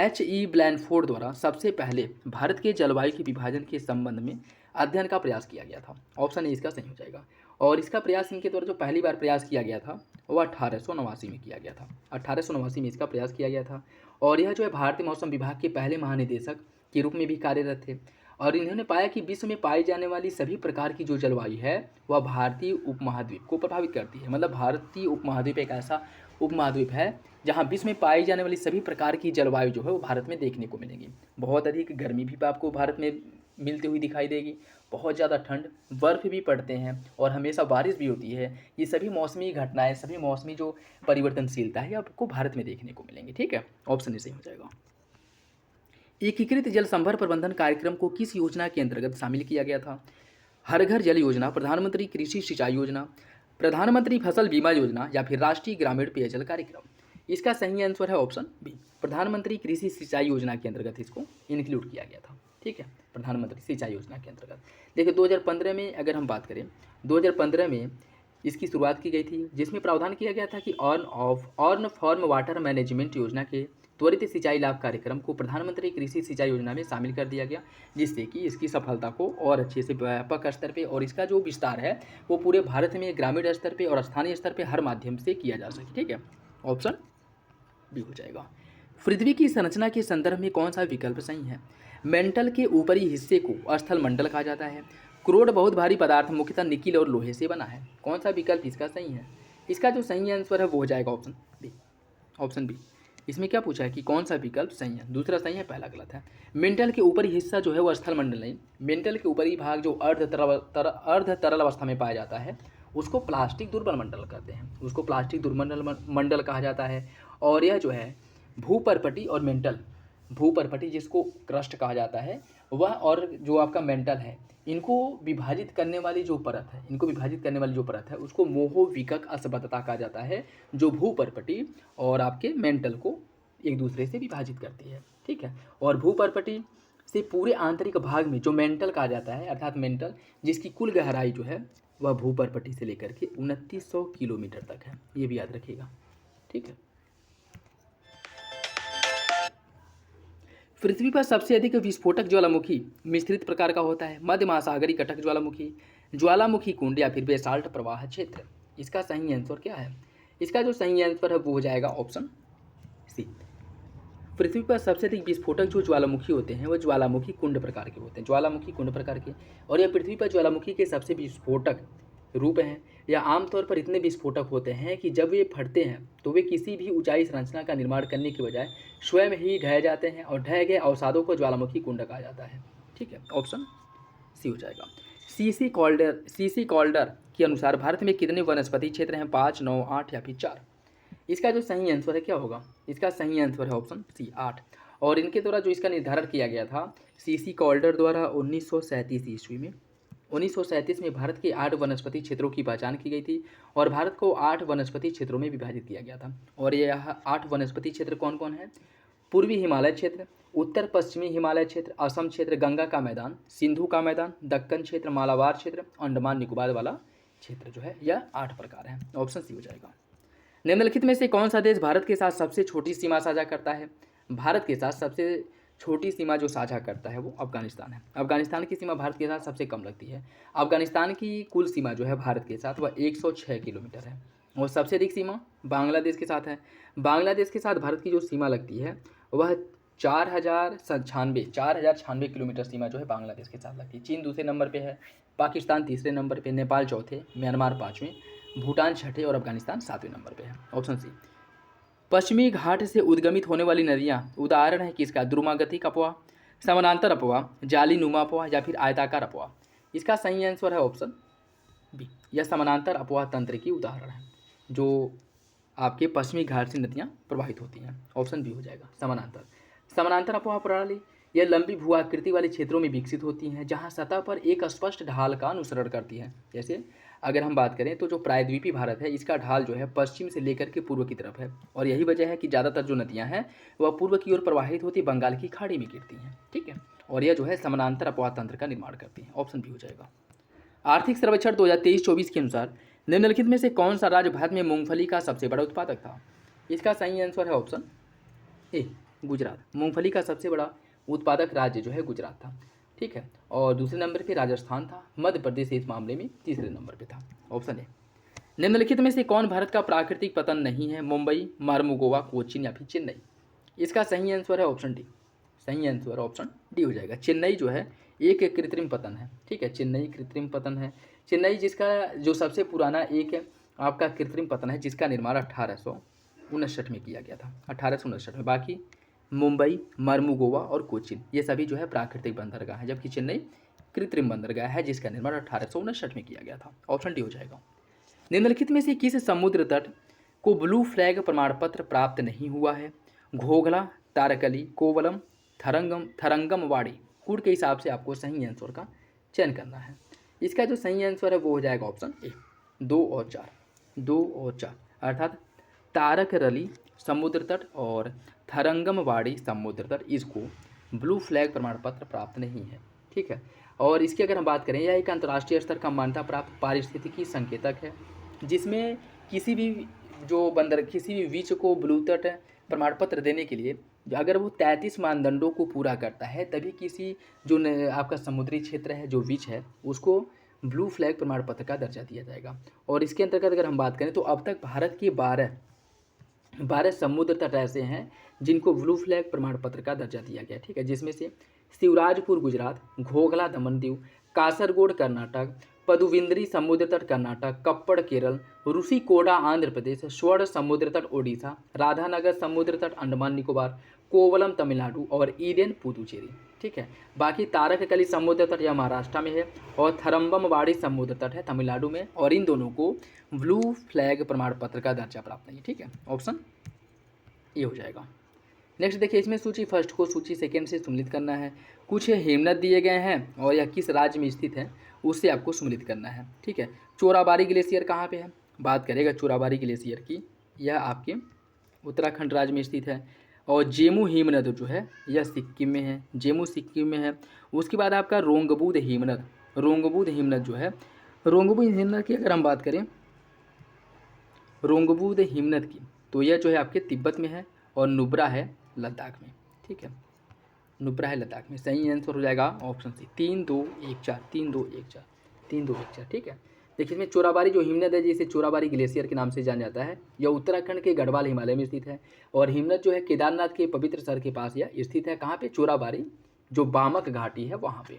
H.E. ब्लैनफोर्ड द्वारा सबसे पहले भारत के जलवायु के विभाजन के संबंध में अध्ययन का प्रयास किया गया था। ऑप्शन ए इसका सही हो जाएगा। और इसका प्रयास इनके द्वारा जो पहली बार प्रयास किया गया था वह 1889 में किया गया था। 1889 में इसका प्रयास किया गया था। और यह जो है भारतीय मौसम विभाग के पहले महानिदेशक के रूप में भी कार्यरत थे। और इन्होंने पाया कि विश्व में पाई जाने वाली सभी प्रकार की जो जलवायु है वह भारतीय उपमहाद्वीप को प्रभावित करती है। मतलब भारतीय उपमहाद्वीप एक ऐसा उपमहाद्वीप है जहाँ विश्व में पाई जाने वाली सभी प्रकार की जलवायु जो है वो भारत में देखने को मिलेगी। बहुत अधिक गर्मी भी आपको भारत में मिलती हुई दिखाई देगी, बहुत ज़्यादा ठंड, बर्फ़ भी पड़ते हैं और हमेशा बारिश भी होती है। ये सभी मौसमी घटनाएं, सभी मौसमी जो परिवर्तनशीलता है आपको भारत में देखने को मिलेंगी, ठीक है। ऑप्शन ए सही हो जाएगा। एकीकृत जल संभर प्रबंधन कार्यक्रम को किस योजना के अंतर्गत शामिल किया गया था? हर घर जल योजना, प्रधानमंत्री कृषि सिंचाई योजना, प्रधानमंत्री फसल बीमा योजना या फिर राष्ट्रीय ग्रामीण पेयजल कार्यक्रम? इसका सही आंसर है ऑप्शन बी। प्रधानमंत्री कृषि सिंचाई योजना के अंतर्गत इसको इंक्लूड किया गया था, ठीक है। प्रधानमंत्री सिंचाई योजना के अंतर्गत देखिए 2015 में अगर हम बात करें, 2015 में इसकी शुरुआत की गई थी, जिसमें प्रावधान किया गया था कि अर्न फॉर्म वाटर मैनेजमेंट योजना के त्वरित सिंचाई लाभ कार्यक्रम को प्रधानमंत्री कृषि सिंचाई योजना में शामिल कर दिया गया, जिससे कि इसकी सफलता को और अच्छे से व्यापक स्तर पे और इसका जो विस्तार है वो पूरे भारत में ग्रामीण स्तर पे और स्थानीय स्तर पे हर माध्यम से किया जा सके, ठीक है। ऑप्शन बी हो जाएगा। पृथ्वी की संरचना के संदर्भ में कौन सा विकल्प सही है? मेंटल के ऊपरी हिस्से को स्थल मंडल कहा जाता है। क्रोड बहुत भारी पदार्थ मुख्यतः निकिल और लोहे से बना है। कौन सा विकल्प इसका सही है? इसका जो सही आंसर है वो हो जाएगा ऑप्शन बी। Option B. इसमें क्या पूछा है कि कौन सा विकल्प सही है? दूसरा सही है, पहला गलत है। मेंटल के ऊपरी हिस्सा जो है वो स्थल मंडल नहीं, मेंटल के ऊपरी भाग जो अर्ध तरल अवस्था में पाया जाता है उसको प्लास्टिक दुर्बल मंडल कहते हैं, उसको प्लास्टिक दुर्बल मंडल कहा जाता है। और यह जो है भूपर्पटी और मेंटल, भूपर्पटी जिसको क्रस्ट कहा जाता है वह, और जो आपका मेंटल है, इनको विभाजित करने वाली जो परत है, इनको विभाजित करने वाली जो परत है उसको मोहोविकक असंबद्धता कहा जाता है, जो भूपर्पटी और आपके मेंटल को एक दूसरे से विभाजित करती है, ठीक है। और भूपर्पटी से पूरे आंतरिक भाग में जो मेंटल कहा जाता है, अर्थात मेंटल, जिसकी कुल गहराई जो है वह भूपर्पट्टी से लेकर के 2900 किलोमीटर तक है। ये भी याद रखिएगा, ठीक है। पृथ्वी पर सबसे अधिक विस्फोटक ज्वालामुखी मिश्रित प्रकार का होता है। मध्य महासागरीय कटक ज्वालामुखी, ज्वालामुखी कुंड या फिर बेसाल्ट प्रवाह क्षेत्र। इसका सही आंसर क्या है? इसका जो सही आंसर है वो हो जाएगा ऑप्शन सी। पृथ्वी पर सबसे अधिक विस्फोटक जो ज्वालामुखी होते हैं वो ज्वालामुखी कुंड प्रकार के होते हैं, ज्वालामुखी कुंड प्रकार के। और यह पृथ्वी पर ज्वालामुखी के सबसे विस्फोटक रूप हैं। यह आमतौर पर इतने विस्फोटक होते हैं कि जब ये फटते हैं तो वे किसी भी ऊंचाई संरचना का निर्माण करने के बजाय स्वयं ही ढह जाते हैं और ढह गए अवसादों को ज्वालामुखी कुंड कहा जाता है, ठीक है। ऑप्शन सी हो जाएगा। सीसी कॉल्डर के अनुसार भारत में कितने वनस्पति क्षेत्र हैं? 5, 9, 8 या फिर 4? इसका जो सही आंसर है क्या होगा? इसका सही आंसर है ऑप्शन सी 8। और इनके द्वारा जो इसका निर्धारण किया गया था सीसी कॉल्डर द्वारा 1937 ईस्वी में, 1937 में भारत के 8 वनस्पति क्षेत्रों की पहचान की गई थी और भारत को 8 वनस्पति क्षेत्रों में विभाजित किया गया था। और यह 8 वनस्पति क्षेत्र कौन कौन है? पूर्वी हिमालय क्षेत्र, उत्तर पश्चिमी हिमालय क्षेत्र, असम क्षेत्र, गंगा का मैदान, सिंधु का मैदान, दक्कन क्षेत्र, मालाबार क्षेत्र, अंडमान निकोबार वाला क्षेत्र जो है, यह 8 प्रकार है। ऑप्शन सी हो जाएगा। निम्नलिखित में से कौन सा देश भारत के साथ सबसे छोटी सीमा साझा करता है? भारत के साथ सबसे छोटी सीमा जो साझा करता है वो अफगानिस्तान है। अफगानिस्तान की सीमा भारत के साथ सबसे कम लगती है। अफगानिस्तान की कुल सीमा जो है भारत के साथ वह 106 किलोमीटर है। और सबसे अधिक सीमा बांग्लादेश के साथ है। बांग्लादेश के साथ भारत की जो सीमा लगती है वह 4096 किलोमीटर सीमा जो है बांग्लादेश के साथ लगती है। चीन दूसरे नंबर पे है, पाकिस्तान तीसरे नंबर पे, नेपाल चौथे, म्यांमार पाँचवें, भूटान छठे और अफगानिस्तान 7वें नंबर पे है। Option C. पश्चिमी घाट से उद्गमित होने वाली नदियाँ उदाहरण है किसका? द्रुमागतिक अपवाह, समानांतर अपवाह, जालीनुमा अपवाह या फिर आयताकार अपवाह। इसका सही आंसर है ऑप्शन बी। यह समानांतर अपवाह तंत्र की उदाहरण है जो आपके पश्चिमी घाट से नदियाँ प्रवाहित होती हैं। ऑप्शन बी हो जाएगा समानांतर अपवाह प्रणाली। यह लंबी भू आकृति वाले क्षेत्रों में विकसित होती हैं जहाँ सतह पर एक स्पष्ट ढाल का अनुसरण करती है। जैसे अगर हम बात करें तो जो प्रायद्वीपीय भारत है इसका ढाल जो है पश्चिम से लेकर के पूर्व की तरफ है और यही वजह है कि ज़्यादातर जो नदियाँ हैं वह पूर्व की ओर प्रवाहित होती बंगाल की खाड़ी में गिरती हैं, ठीक है। और यह जो है समानांतर अपवाह तंत्र का निर्माण करती हैं। ऑप्शन बी हो जाएगा। आर्थिक सर्वेक्षण 2023-24 के अनुसार निम्नलिखित में से कौन सा राज्य भारत में मूंगफली का सबसे बड़ा उत्पादक था? इसका सही आंसर है ऑप्शन ए, गुजरात। मूंगफली का सबसे बड़ा उत्पादक राज्य जो है गुजरात था, ठीक है। और दूसरे नंबर पे राजस्थान था। मध्य प्रदेश इस मामले में तीसरे नंबर पे था। Option A. निम्नलिखित में से कौन भारत का प्राकृतिक पतन नहीं है? मुंबई, मार्मुगोवा, कोचीन या फिर चेन्नई? इसका सही आंसर है ऑप्शन डी। सही आंसर ऑप्शन डी हो जाएगा। चेन्नई जो है एक कृत्रिम पतन है, ठीक है। चेन्नई कृत्रिम पतन है। चेन्नई जिसका जो सबसे पुराना एक आपका कृत्रिम पतन है जिसका निर्माण 1859 में किया गया था, 1859 में। बाकी मुंबई, मार्मुगोवा और कोचीन ये सभी जो है प्राकृतिक बंदरगाह है, जबकि चेन्नई कृत्रिम बंदरगाह है जिसका निर्माण 1859 में किया गया था। ऑप्शन डी हो जाएगा। निम्नलिखित में से किस समुद्र तट को ब्लू फ्लैग प्रमाण पत्र प्राप्त नहीं हुआ है? घोघला, तारकली, कोवलम, थरंगमवाड़ी। कूड के हिसाब से आपको सही आंसर का चयन करना है। इसका जो सही आंसर है वो हो जाएगा ऑप्शन ए, 2 और 4 अर्थात तारकरली समुद्र तट और थरंगमवाड़ी समुद्र तट, इसको ब्लू फ्लैग प्रमाण पत्र प्राप्त नहीं है, ठीक है। और इसकी अगर हम बात करें, यह एक अंतर्राष्ट्रीय स्तर का मान्यता प्राप्त पारिस्थितिकी संकेतक है जिसमें किसी भी बीच को ब्लू तट प्रमाण पत्र देने के लिए अगर वो 33 मानदंडों को पूरा करता है तभी किसी जो आपका समुद्री क्षेत्र है जो बीच है उसको ब्लू फ्लैग प्रमाण पत्र का दर्जा दिया जाएगा। और इसके अंतर्गत अगर हम बात करें तो अब तक भारत के 12 समुद्र तट ऐसे हैं जिनको ब्लू फ्लैग प्रमाण पत्र का दर्जा दिया गया, ठीक है। जिसमें से शिवराजपुर गुजरात, घोघला दमन दीव, कासरगोड कर्नाटक, पदुविंद्री समुद्र तट कर्नाटक, कप्पड़ केरल, रुशिकोडा आंध्र प्रदेश, स्वर्ण समुद्र तट ओडिशा, राधानगर समुद्र तट अंडमान निकोबार, कोवलम तमिलनाडु और ईडेन पुदुचेरी, ठीक है। बाकी तारकली समुद्र तट यह महाराष्ट्र में है और थरम्बमवाड़ी समुद्र तट है तमिलनाडु में, और इन दोनों को ब्लू फ्लैग प्रमाण पत्र का दर्जा प्राप्त नहीं है, ठीक है। ऑप्शन ये हो जाएगा। नेक्स्ट देखिए, इसमें सूची फर्स्ट को सूची सेकेंड से सम्मिलित करना है। कुछ हिमनद दिए गए हैं और यह किस राज्य में स्थित है उससे आपको सम्मिलित करना है, ठीक है। चोराबाड़ी ग्लेशियर कहाँ पे है? बात करेगा चोराबाड़ी ग्लेशियर की, यह आपके उत्तराखंड राज्य में स्थित है। और जेमू हिमनद जो है यह सिक्किम में है, जेमू सिक्किम में है। उसके बाद आपका रोंगबूद हिमनद, रोंगबूद हिमनद जो है, रोंगबूद हिमनद की अगर हम बात करें, रोंगबूद हिमनद की, तो यह जो है आपके तिब्बत में है और नुब्रा है लद्दाख में। ठीक है, नुब्रा है लद्दाख में। सही आंसर हो जाएगा ऑप्शन सी, 3-2-1-4, 3-2-1-4, 3-2-1-4। ठीक है, देखिए इसमें चोराबारी जो हिमनद है, जिसे चोराबारी ग्लेशियर के नाम से जाना जाता है, यह उत्तराखंड के गढ़वाल हिमालय में स्थित है। और हिमनद जो है केदारनाथ के पवित्र सर के पास यह स्थित है। कहाँ पे? चोराबारी, जो बामक घाटी है वहाँ पे।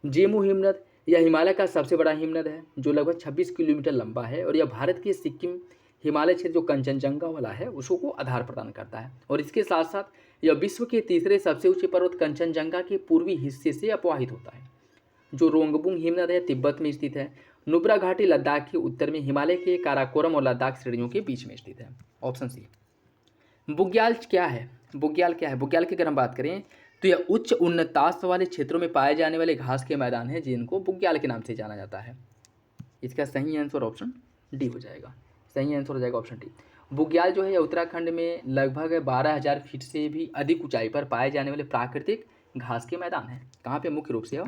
जेमू हिमनद यह हिमालय का सबसे बड़ा हिमनद है, जो लगभग 26 किलोमीटर लंबा है। और यह भारत के सिक्किम हिमालय क्षेत्र जो कंचनजंगा वाला है उसको आधार प्रदान करता है। और इसके साथ साथ यह विश्व के तीसरे सबसे ऊंचे पर्वत कंचनजंगा के पूर्वी हिस्से से अपवाहित होता है। जो रोंगबुंग हिमनद है तिब्बत में स्थित है। नुब्रा घाटी लद्दाख के उत्तर में हिमालय के काराकोरम और लद्दाख श्रेणियों के बीच में स्थित है। ऑप्शन सी। बुग्याल क्या है? बुग्याल क्या है? बुग्याल की अगर हम बात करें तो यह उच्च उन्नताश वाले क्षेत्रों में पाए जाने वाले घास के मैदान हैं, जिनको बुग्याल के नाम से जाना जाता है। इसका सही आंसर ऑप्शन डी हो जाएगा। सही आंसर हो जाएगा ऑप्शन डी। बुग्याल जो है यह उत्तराखंड में लगभग 12,000 फीट से भी अधिक ऊंचाई पर पाए जाने वाले प्राकृतिक घास के मैदान हैं। कहाँ पे? मुख्य रूप से यह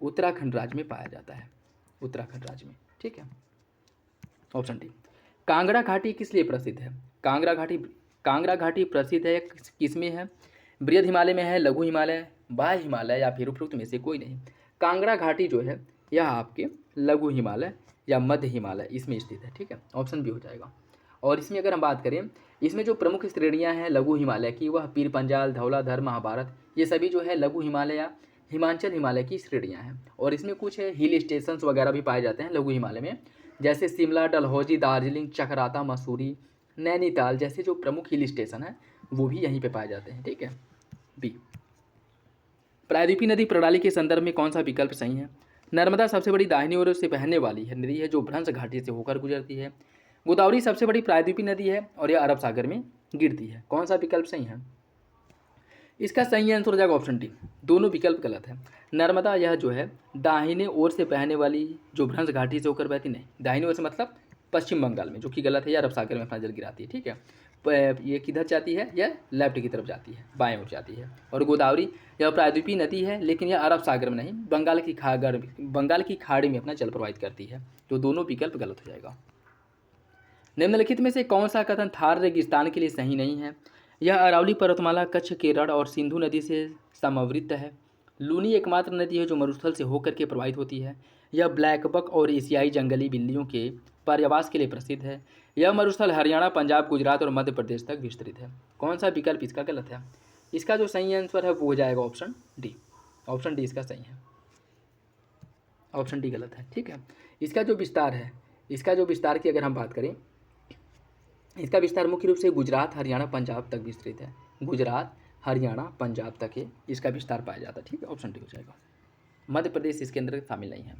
उत्तराखंड राज्य में पाया जाता है, उत्तराखंड राज्य में। ठीक है, ऑप्शन डी। कांगड़ा घाटी किस लिए प्रसिद्ध है? कांगड़ा घाटी प्रसिद्ध है किसमें है? बृहद हिमालय में है, लघु हिमालय, बाह्य हिमालय या फिर उपरोक्त में से कोई नहीं। कांगड़ा घाटी जो है यह आपके लघु हिमालय या मध्य हिमालय इसमें स्थित है। ठीक है, ऑप्शन बी हो जाएगा। और इसमें अगर हम बात करें, इसमें जो प्रमुख श्रेणियां हैं लघु हिमालय की, वह पीर पंजाल, धौलाधर, महाभारत, ये सभी जो है लघु हिमालय या हिमाचल हिमालय की श्रेणियां हैं। और इसमें कुछ हिल स्टेशंस वगैरह भी पाए जाते हैं लघु हिमालय में, जैसे शिमला, डलहौजी, दार्जिलिंग, चकराता, मसूरी, नैनीताल जैसे जो प्रमुख हिल स्टेशन हैं वो भी यहीं पे पाए जाते हैं। ठीक है, बी। प्रायद्वीपीय नदी प्रणाली के संदर्भ में कौन सा विकल्प सही है? नर्मदा सबसे बड़ी दाहिनी ओर से बहने वाली है नदी है, जो भ्रंश घाटी से होकर गुजरती है। गोदावरी सबसे बड़ी प्रायद्वीपीय नदी है और यह अरब सागर में गिरती है। कौन सा विकल्प सही है? इसका सही आंसर हो जाएगा ऑप्शन डी। दोनों विकल्प गलत है। नर्मदा यह जो है दाहिने ओर से बहने वाली जो भ्रंश घाटी से होकर बहती नहीं, दाहिने ओर से मतलब पश्चिम बंगाल में, जो कि गलत है, यह अरब सागर में अपना जल गिराती है। ठीक है, ये किधर जाती है? यह लेफ्ट की तरफ जाती है, बाएं ओर जाती है। और गोदावरी यह प्रायद्वीपीय नदी है, लेकिन यह अरब सागर में नहीं, बंगाल की खाड़ी में अपना जल प्रवाहित करती है। तो दोनों विकल्प गलत हो जाएगा। निम्नलिखित में से कौन सा कथन थार रेगिस्तान के लिए सही नहीं है? यह अरावली पर्वतमाला, कच्छ, केरल और सिंधु नदी से समवृत्त है। लूनी एकमात्र नदी है जो मरुस्थल से होकर के प्रवाहित होती है। यह ब्लैक बक और एशियाई जंगली बिल्लियों के पर्यावास के लिए प्रसिद्ध है। यह मरुस्थल हरियाणा, पंजाब, गुजरात और मध्य प्रदेश तक विस्तृत है। कौन सा विकल्प इसका गलत है? इसका जो सही आंसर है वो हो जाएगा ऑप्शन डी। ऑप्शन डी इसका सही है, ऑप्शन डी गलत है। ठीक है, इसका जो विस्तार है, इसका जो विस्तार की अगर हम बात करें, इसका विस्तार मुख्य रूप से गुजरात, हरियाणा, पंजाब तक विस्तृत है। गुजरात, हरियाणा, पंजाब तक है इसका विस्तार पाया जाता है। ठीक है, ऑप्शन डी हो जाएगा। मध्य प्रदेश इसके अंदर शामिल नहीं है।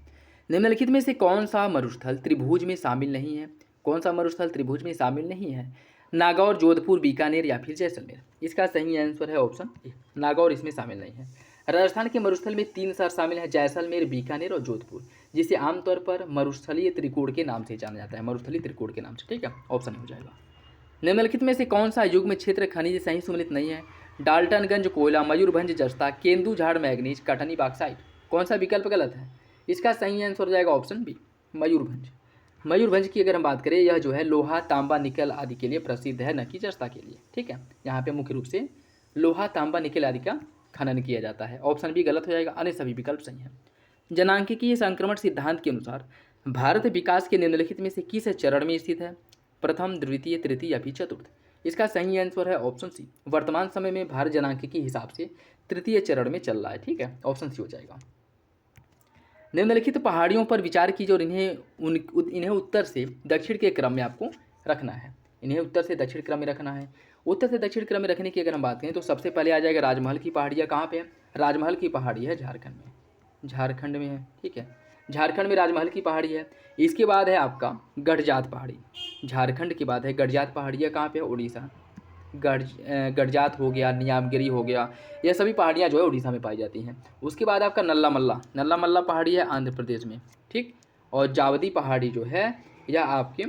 निम्नलिखित में से कौन सा मरुस्थल त्रिभुज में शामिल नहीं है? कौन सा मरुस्थल त्रिभुज में शामिल नहीं है? नागौर, जोधपुर, बीकानेर या फिर जैसलमेर? इसका सही आंसर है ऑप्शन ए, नागौर इसमें शामिल नहीं है। राजस्थान के मरुस्थल में 3 शहर शामिल हैं, जैसलमेर, बीकानेर और जोधपुर, जिसे आमतौर पर मरुस्थलीय त्रिकोण के नाम से जाना जाता है, मरुस्थलीय त्रिकोण के नाम से। ठीक है, ऑप्शन हो जाएगा। निम्नलिखित में से कौन सा युग्म क्षेत्र खनिज सही सम्मिलित नहीं है? डाल्टनगंज कोयला, मयूरभंज जस्ता, केंदुझाड़ मैग्नीज, कटनी बॉक्साइट। कौन सा विकल्प गलत है? इसका सही आंसर हो जाएगा ऑप्शन बी, मयूरभंज। मयूरभंज की अगर हम बात करें, यह जो है लोहा, तांबा, निकल आदि के लिए प्रसिद्ध है, न कि जस्ता के लिए। ठीक है, यहाँ पे मुख्य रूप से लोहा, तांबा, निकल आदि का खनन किया जाता है। ऑप्शन बी गलत हो जाएगा, अन्य सभी विकल्प सही हैं। जनांकीय संक्रमण सिद्धांत के अनुसार भारत विकास के निम्नलिखित में से किस चरण में स्थित है? प्रथम, द्वितीय, तृतीय या फिर चतुर्थ? इसका सही आंसर है ऑप्शन सी। वर्तमान समय में भारत जनांकीय के हिसाब से तृतीय चरण में चल रहा है। ठीक है, ऑप्शन सी हो जाएगा। निम्नलिखित पहाड़ियों पर विचार कीजिए और इन्हें उत्तर से दक्षिण के क्रम में आपको रखना है। इन्हें उत्तर से दक्षिण क्रम में रखना है। उत्तर से दक्षिण क्रम में रखने की अगर हम बात करें तो सबसे पहले आ जाएगा राजमहल की पहाड़ियाँ। कहाँ पे है? राजमहल की पहाड़ी है झारखंड में, झारखंड में है। ठीक है, झारखंड में राजमहल की पहाड़ी है। इसके बाद है आपका गडजात पहाड़ी, झारखंड के बाद है गडजात पहाड़ी है। कहाँ पे है? उड़ीसा। गडजात हो गया, नियामगिरी हो गया, यह सभी पहाड़ियाँ जो है उड़ीसा में पाई जाती हैं। उसके बाद आपका नल्ला मल्ला पहाड़ी है आंध्र प्रदेश में। ठीक, और जावदी पहाड़ी जो है यह आपके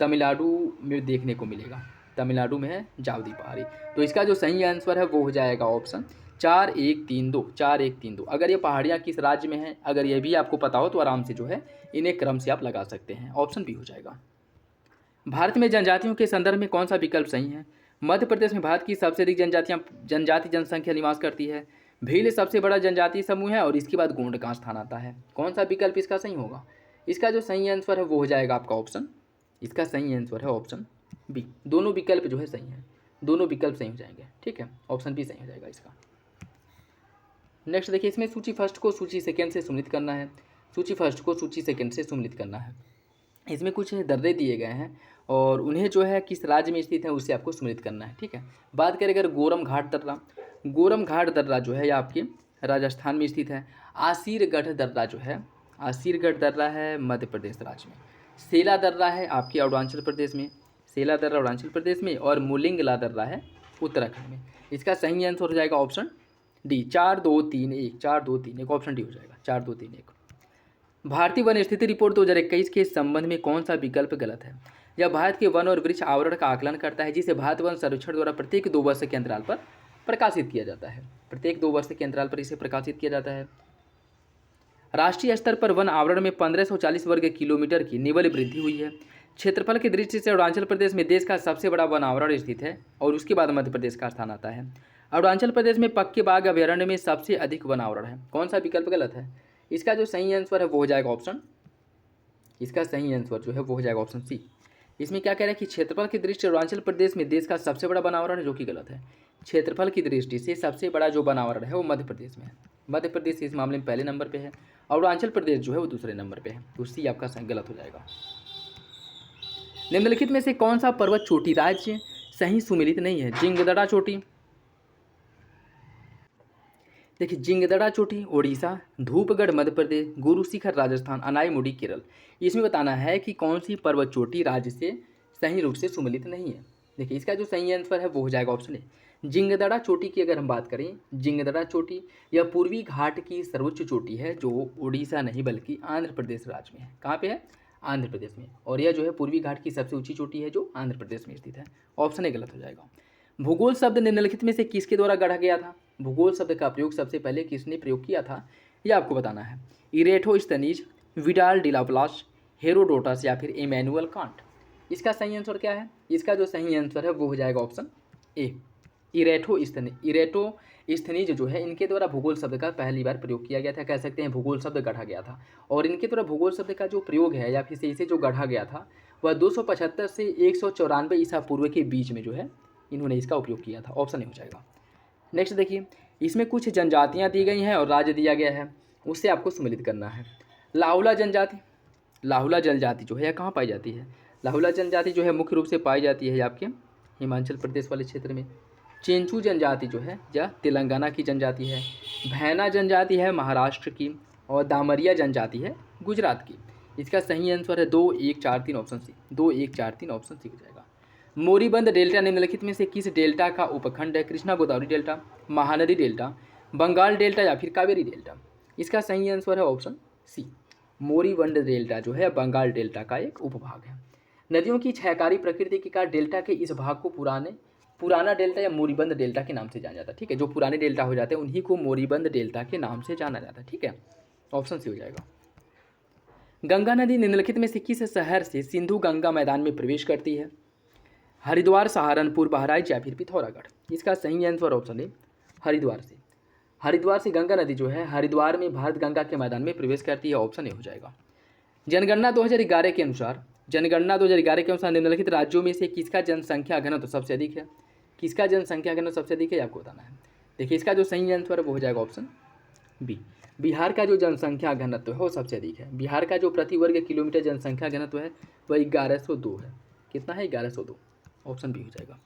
तमिलनाडु में देखने को मिलेगा। तमिलनाडु में है जावदी पहाड़ी। तो इसका जो सही आंसर है वो हो जाएगा ऑप्शन 4132, 4132। अगर ये पहाड़ियाँ किस राज्य में हैं, अगर ये भी आपको पता हो तो आराम से जो है इन्हें क्रम से आप लगा सकते हैं। ऑप्शन बी हो जाएगा। भारत में जनजातियों के संदर्भ में कौन सा विकल्प सही है? मध्य प्रदेश में भारत की सबसे अधिक जनजाति जनसंख्या निवास करती है। भील सबसे बड़ा जनजातीय समूह है और इसके बाद गोंड का स्थान आता है। कौन सा विकल्प इसका सही होगा? इसका जो सही आंसर है वो हो जाएगा आपका ऑप्शन, इसका सही आंसर है ऑप्शन बी। दोनों विकल्प जो है सही है, दोनों विकल्प सही हो जाएंगे। ठीक है, ऑप्शन बी सही हो जाएगा इसका। नेक्स्ट देखिए, इसमें सूची फर्स्ट को सूची सेकेंड से सम्मिलित करना है। सूची फर्स्ट को सूची सेकेंड से सम्मिलित करना है। इसमें कुछ दर्रे दिए गए हैं और उन्हें जो है किस राज्य में स्थित है उससे आपको सम्मिलित करना है। ठीक है, बात करें अगर गोरम घाट दर्रा, गोरम घाट दर्रा जो है ये आपके राजस्थान में स्थित है। आसीरगढ़ दर्रा जो है, आसीरगढ़ दर्रा है मध्य प्रदेश राज्य में। सेला दर्रा है आपके अरुणाचल प्रदेश में, सेला दर्रा अरुणाचल प्रदेश में। और मुलिंगला दर्रा है उत्तराखंड में। इसका सही आंसर हो जाएगा ऑप्शन डी, 4 2 3 1, 4 2 3 1। ऑप्शन डी हो जाएगा 4 2 3 1। भारतीय वन स्थिति रिपोर्ट 2021 के संबंध में कौन सा विकल्प गलत है? यह भारत के वन और वृक्ष आवरण का आकलन करता है जिसे भारत वन सर्वेक्षण द्वारा प्रत्येक 2 वर्ष के अंतराल पर प्रकाशित किया जाता है। प्रत्येक 2 वर्ष के अंतराल पर इसे प्रकाशित किया जाता है। राष्ट्रीय स्तर पर वन आवरण में 1540 वर्ग किलोमीटर की निवल वृद्धि हुई है। क्षेत्रफल की दृष्टि से अरुणाचल प्रदेश में देश का सबसे बड़ा वन आवरण स्थित है और उसके बाद मध्य प्रदेश का स्थान आता है। अरुणाचल प्रदेश में पक्के बाघ अभ्यारण्य में सबसे अधिक वन आवरण है। कौन सा विकल्प गलत है? इसका जो सही आंसर है वो हो जाएगा ऑप्शन, इसका सही आंसर जो है वो हो जाएगा ऑप्शन सी। इसमें क्या कह रहा है कि क्षेत्रफल की दृष्टि से अरुणाचल प्रदेश में देश का सबसे बड़ा वन आवरण है, जो कि गलत है। क्षेत्रफल की दृष्टि से सबसे बड़ा जो वन आवरण है वो मध्य प्रदेश में है। मध्य प्रदेश इस मामले में पहले नंबर पे है, अरुणाचल प्रदेश जो है वो दूसरे नंबर पे है। तो सी आपका गलत हो जाएगा। निम्नलिखित में से कौन सा पर्वत चोटी राज्य सही सुमेलित नहीं है? जिंगदड़ा चोटी, देखिए जिंगदड़ा चोटी ओडिशा, धूपगढ़ मध्य प्रदेश, गुरु शिखर राजस्थान, अनाईमुडी केरल। इसमें बताना है कि कौन सी पर्वत चोटी राज्य से सही रूप से सुमेलित नहीं है। देखिए इसका जो सही आंसर है वो हो जाएगा ऑप्शन ए। जिंगदड़ा चोटी की अगर हम बात करें, जिंगदड़ा चोटी यह पूर्वी घाट की सर्वोच्च चोटी है जो उड़ीसा नहीं बल्कि आंध्र प्रदेश राज्य में है। कहाँ पे है? आंध्र प्रदेश में। और यह जो है पूर्वी घाट की सबसे ऊंची चोटी है जो आंध्र प्रदेश में स्थित है। ऑप्शन ए गलत हो जाएगा। भूगोल शब्द निम्नलिखित में से किसके द्वारा गढ़ा गया था? भूगोल शब्द का प्रयोग सबसे पहले किसने प्रयोग किया था यह आपको बताना है। इरेटोस्थनीज, विडाल डिलाप्लास, हेरोडोटस या फिर इमैनुअल कांट। इसका सही आंसर क्या है? इसका जो सही आंसर है वो हो जाएगा ऑप्शन ए, इरेटोस्थनीज जो है इनके द्वारा भूगोल शब्द का पहली बार प्रयोग किया गया था। कह सकते हैं भूगोल शब्द गढ़ा गया था। और इनके द्वारा भूगोल शब्द का जो प्रयोग है या फिर इसे जो गढ़ा गया था वह 275 से 194 ईसा पूर्व के बीच में जो है इन्होंने इसका उपयोग किया था। ऑप्शन ए हो जाएगा। नेक्स्ट देखिए, इसमें कुछ जनजातियां दी गई हैं और राज्य दिया गया है, उससे आपको सम्मिलित करना है। लाहुला जनजाति, लाहुला जनजाति जो है यह कहाँ पाई जाती है? लाहुला जनजाति जो है मुख्य रूप से पाई जाती है आपके हिमाचल प्रदेश वाले क्षेत्र में। चेंचू जनजाति जो है यह तेलंगाना की जनजाति है। भैना जनजाति है महाराष्ट्र की। और दामरिया जनजाति है गुजरात की। इसका सही आंसर है 2 1 4 3 ऑप्शन सी, 2 1 4 3 ऑप्शन सी हो जाएगा। मोरीबंद डेल्टा निम्नलिखित में से किस डेल्टा का उपखंड है? Krishna Godavari delta, Mahanadi delta, Bengal delta या फिर कावेरी डेल्टा। इसका सही आंसर है ऑप्शन सी, मोरीबंद डेल्टा जो है बंगाल डेल्टा का एक उपभाग है। नदियों की छायाकारी प्रकृति के कारण डेल्टा के इस भाग को पुराना डेल्टा या मोरीबंद डेल्टा के नाम से जाना जाता है। ठीक है, जो पुराने डेल्टा हो जाते हैं उन्हीं को मोरीबंद डेल्टा के नाम से जाना जाता है। ठीक है, ऑप्शन सी हो जाएगा। गंगा नदी निम्नलिखित में से किस शहर से सिंधु गंगा मैदान में प्रवेश करती है? हरिद्वार, सहारनपुर, बहराइच या फिर पिथौरागढ़। इसका सही आंसर ऑप्शन है हरिद्वार से। हरिद्वार से गंगा नदी जो है हरिद्वार में भारत गंगा के मैदान में प्रवेश करती है। ऑप्शन ए हो जाएगा। जनगणना 2011 के अनुसार, जनगणना 2011 के अनुसार निम्नलिखित राज्यों में से किसका जनसंख्या घनत्व सबसे अधिक है? किसका जनसंख्या घनत्व सबसे अधिक है आपको बताना है। देखिए इसका जो सही आंसर है वो हो जाएगा ऑप्शन बी, बिहार का जो जनसंख्या घनत्व है वो सबसे अधिक है। बिहार का जो प्रति वर्ग किलोमीटर जनसंख्या घनत्व है वह 1102 है। कितना है? 1102। ऑप्शन बी हो जाएगा।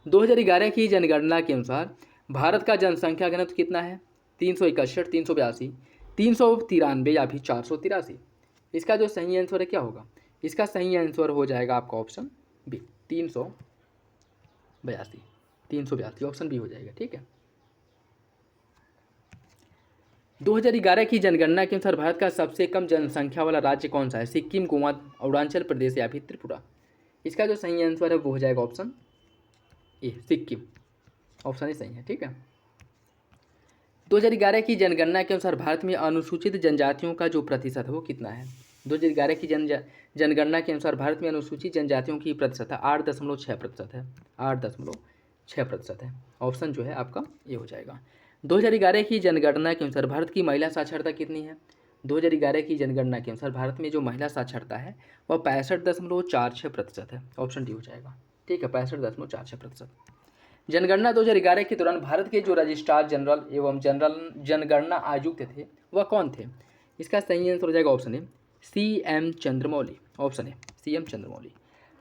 2011 की जनगणना के अनुसार भारत का जनसंख्या घनत्व कितना है? 361, 382, 393 या फिर 483। इसका जो सही आंसर है क्या होगा? इसका सही आंसर हो जाएगा आपका ऑप्शन बी, 382 ऑप्शन बी हो जाएगा। ठीक है, 2011 की जनगणना के अनुसार भारत का सबसे कम जनसंख्या वाला राज्य कौन सा है? सिक्किम, गोवा, अरुणाचल प्रदेश या फिर त्रिपुरा। इसका जो सही आंसर है वो हो जाएगा option A Sikkim, option A सही है। ठीक है, 2011 की जनगणना के अनुसार भारत में अनुसूचित जनजातियों का जो प्रतिशत है वो कितना है? 2011 की जनगणना के अनुसार भारत में अनुसूचित जनजातियों की प्रतिशत है 8.6% है, 8.6% है। ऑप्शन जो है आपका ये हो जाएगा। 2011 की जनगणना के अनुसार भारत की महिला साक्षरता कितनी है? 2011 की जनगणना के अनुसार भारत में जो महिला साक्षरता है वह 65.46% है। ऑप्शन डी हो जाएगा। ठीक है, 65.46%। जनगणना 2011 के दौरान भारत के जो रजिस्ट्रार जनरल एवं जनगणना आयुक्त थे वह कौन थे? इसका सही आंसर हो जाएगा option A CM Chandramouli. Option A CM Chandramouli.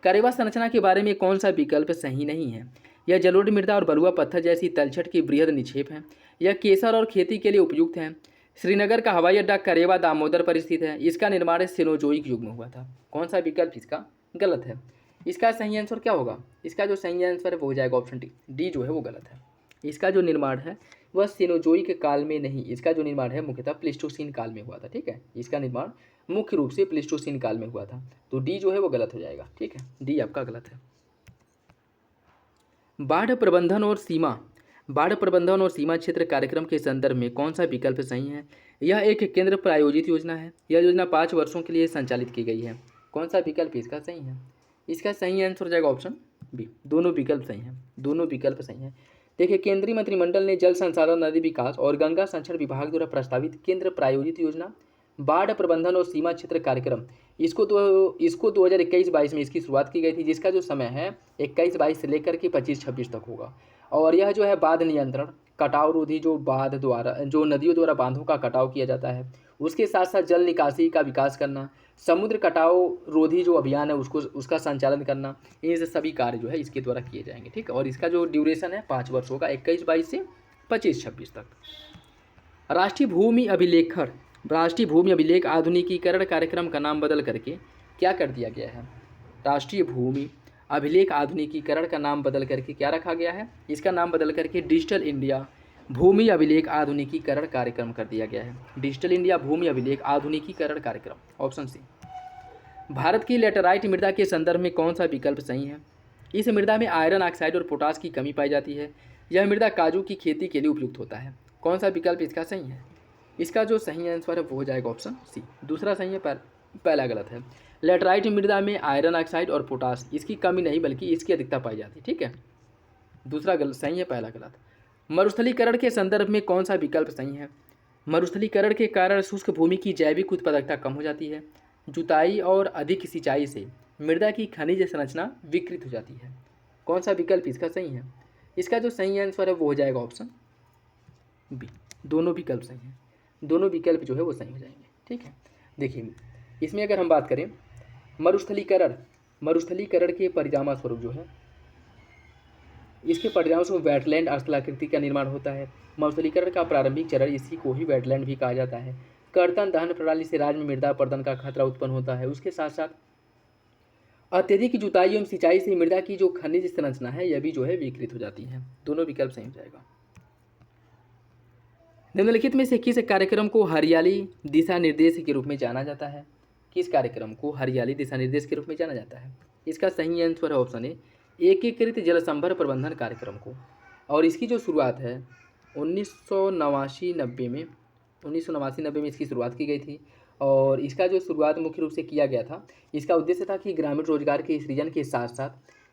Karewa संरचना के बारे में कौन सा विकल्प सही नहीं है? यह जलोढ़ मृदा और बलुआ पत्थर जैसी तलछट की बृहद निक्षेप है। यह केसर और खेती के लिए उपयुक्त है। श्रीनगर का हवाई अड्डा करेवा दामोदर पर स्थित है। इसका निर्माण सिनोजोइक युग में हुआ था। कौन सा विकल्प इसका गलत है? इसका सही आंसर क्या होगा? इसका जो सही आंसर है वो हो जाएगा ऑप्शन डी जो है वो गलत है। इसका जो निर्माण है वह सिनोजोइक काल में नहीं, इसका जो निर्माण है मुख्यतः प्लीस्टोसीन काल में हुआ था। ठीक है, इसका निर्माण मुख्य रूप से प्लीस्टोसीन काल में हुआ था, तो डी जो है वो गलत हो जाएगा। ठीक है, डी आपका गलत है। बाढ़ प्रबंधन और सीमा क्षेत्र कार्यक्रम के संदर्भ में कौन सा विकल्प सही है? यह एक केंद्र प्रायोजित योजना है। यह योजना 5 वर्षों के लिए संचालित की गई है। कौन सा विकल्प इसका सही है? इसका सही आंसर हो जाएगा ऑप्शन बी। दोनों विकल्प सही हैं, दोनों विकल्प सही हैं। देखिए, केंद्रीय मंत्रिमंडल ने जल संसाधन, नदी विकास और गंगा संरक्षण विभाग द्वारा प्रस्तावित केंद्र प्रायोजित योजना बाढ़ प्रबंधन और सीमा क्षेत्र कार्यक्रम इसको 2021-22 में इसकी शुरुआत की गई थी, जिसका जो समय है 21-22 से लेकर के 25-26 तक होगा। और यह जो है बाढ़ नियंत्रण, कटाव रोधी, जो नदियों द्वारा बांधों का कटाव किया जाता है, उसके साथ साथ जल निकासी का विकास करना, समुद्र कटाव रोधी जो अभियान है उसका संचालन करना, ये सभी कार्य जो है इसके द्वारा किए जाएंगे। ठीक है, और इसका जो ड्यूरेशन है 5 वर्ष होगा, 21-22 से 25-26 तक। राष्ट्रीय भूमि अभिलेख आधुनिकीकरण कार्यक्रम का नाम बदल करके क्या कर दिया गया है? राष्ट्रीय भूमि अभिलेख आधुनिकीकरण का नाम बदल करके क्या रखा गया है? इसका नाम बदल करके डिजिटल इंडिया भूमि अभिलेख आधुनिकीकरण कार्यक्रम कर दिया गया है। डिजिटल इंडिया भूमि अभिलेख आधुनिकीकरण कार्यक्रम, ऑप्शन सी। भारत की लेटराइट मृदा के संदर्भ में कौन सा विकल्प सही है? इस मृदा में आयरन ऑक्साइड और पोटास की कमी पाई जाती है। यह मृदा काजू की खेती के लिए उपयुक्त होता है। कौन सा विकल्प इसका सही है? इसका जो सही आंसर है वो हो जाएगा ऑप्शन सी। दूसरा सही है, पहला गलत है। लेटराइट मृदा में आयरन ऑक्साइड और पोटास इसकी कमी नहीं बल्कि इसकी अधिकता पाई जाती है। ठीक है, दूसरा गलत सही है, पहला गलत। मरुस्थलीकरण के संदर्भ में कौन सा विकल्प सही है? मरुस्थलीकरण के कारण शुष्क भूमि की जैविक उत्पादकता कम हो जाती है। जुताई और अधिक सिंचाई से मृदा की खनिज संरचना विकृत हो जाती है। कौन सा विकल्प इसका सही है? इसका जो सही आंसर है वो हो जाएगा ऑप्शन बी। दोनों विकल्प सही हैं, दोनों विकल्प जो है वो सही हो जाएंगे। ठीक है, देखिए इसमें अगर हम बात करें मरुस्थलीकरण के परिणाम स्वरूप जो है, इसके परिणाम स्वरूप वेटलैंड स्थलाकृति का निर्माण होता है। मरुस्थलीकरण का प्रारंभिक चरण, इसी को ही वेटलैंड भी कहा जाता है। कर्तन दहन प्रणाली से राज्य में मृदा अपरदन का खतरा उत्पन्न होता है। उसके साथ साथ अत्यधिक जुताई एवं सिंचाई से मृदा की जो खनिज संरचना है यह भी जो है विकृत हो जाती है। दोनों विकल्प सही हो जाएगा। निम्नलिखित में से किस कार्यक्रम को हरियाली दिशा निर्देश के रूप में जाना जाता है? किस कार्यक्रम को हरियाली दिशा निर्देश के रूप में जाना जाता है? इसका सही आंसर है ऑप्शन ए, एकीकृत जल संभर प्रबंधन कार्यक्रम को। और इसकी जो शुरुआत है 1989-90 में इसकी शुरुआत की गई थी। और इसका जो शुरुआत मुख्य रूप से किया गया था, इसका उद्देश्य था कि ग्रामीण रोजगार के सृजन के साथ साथ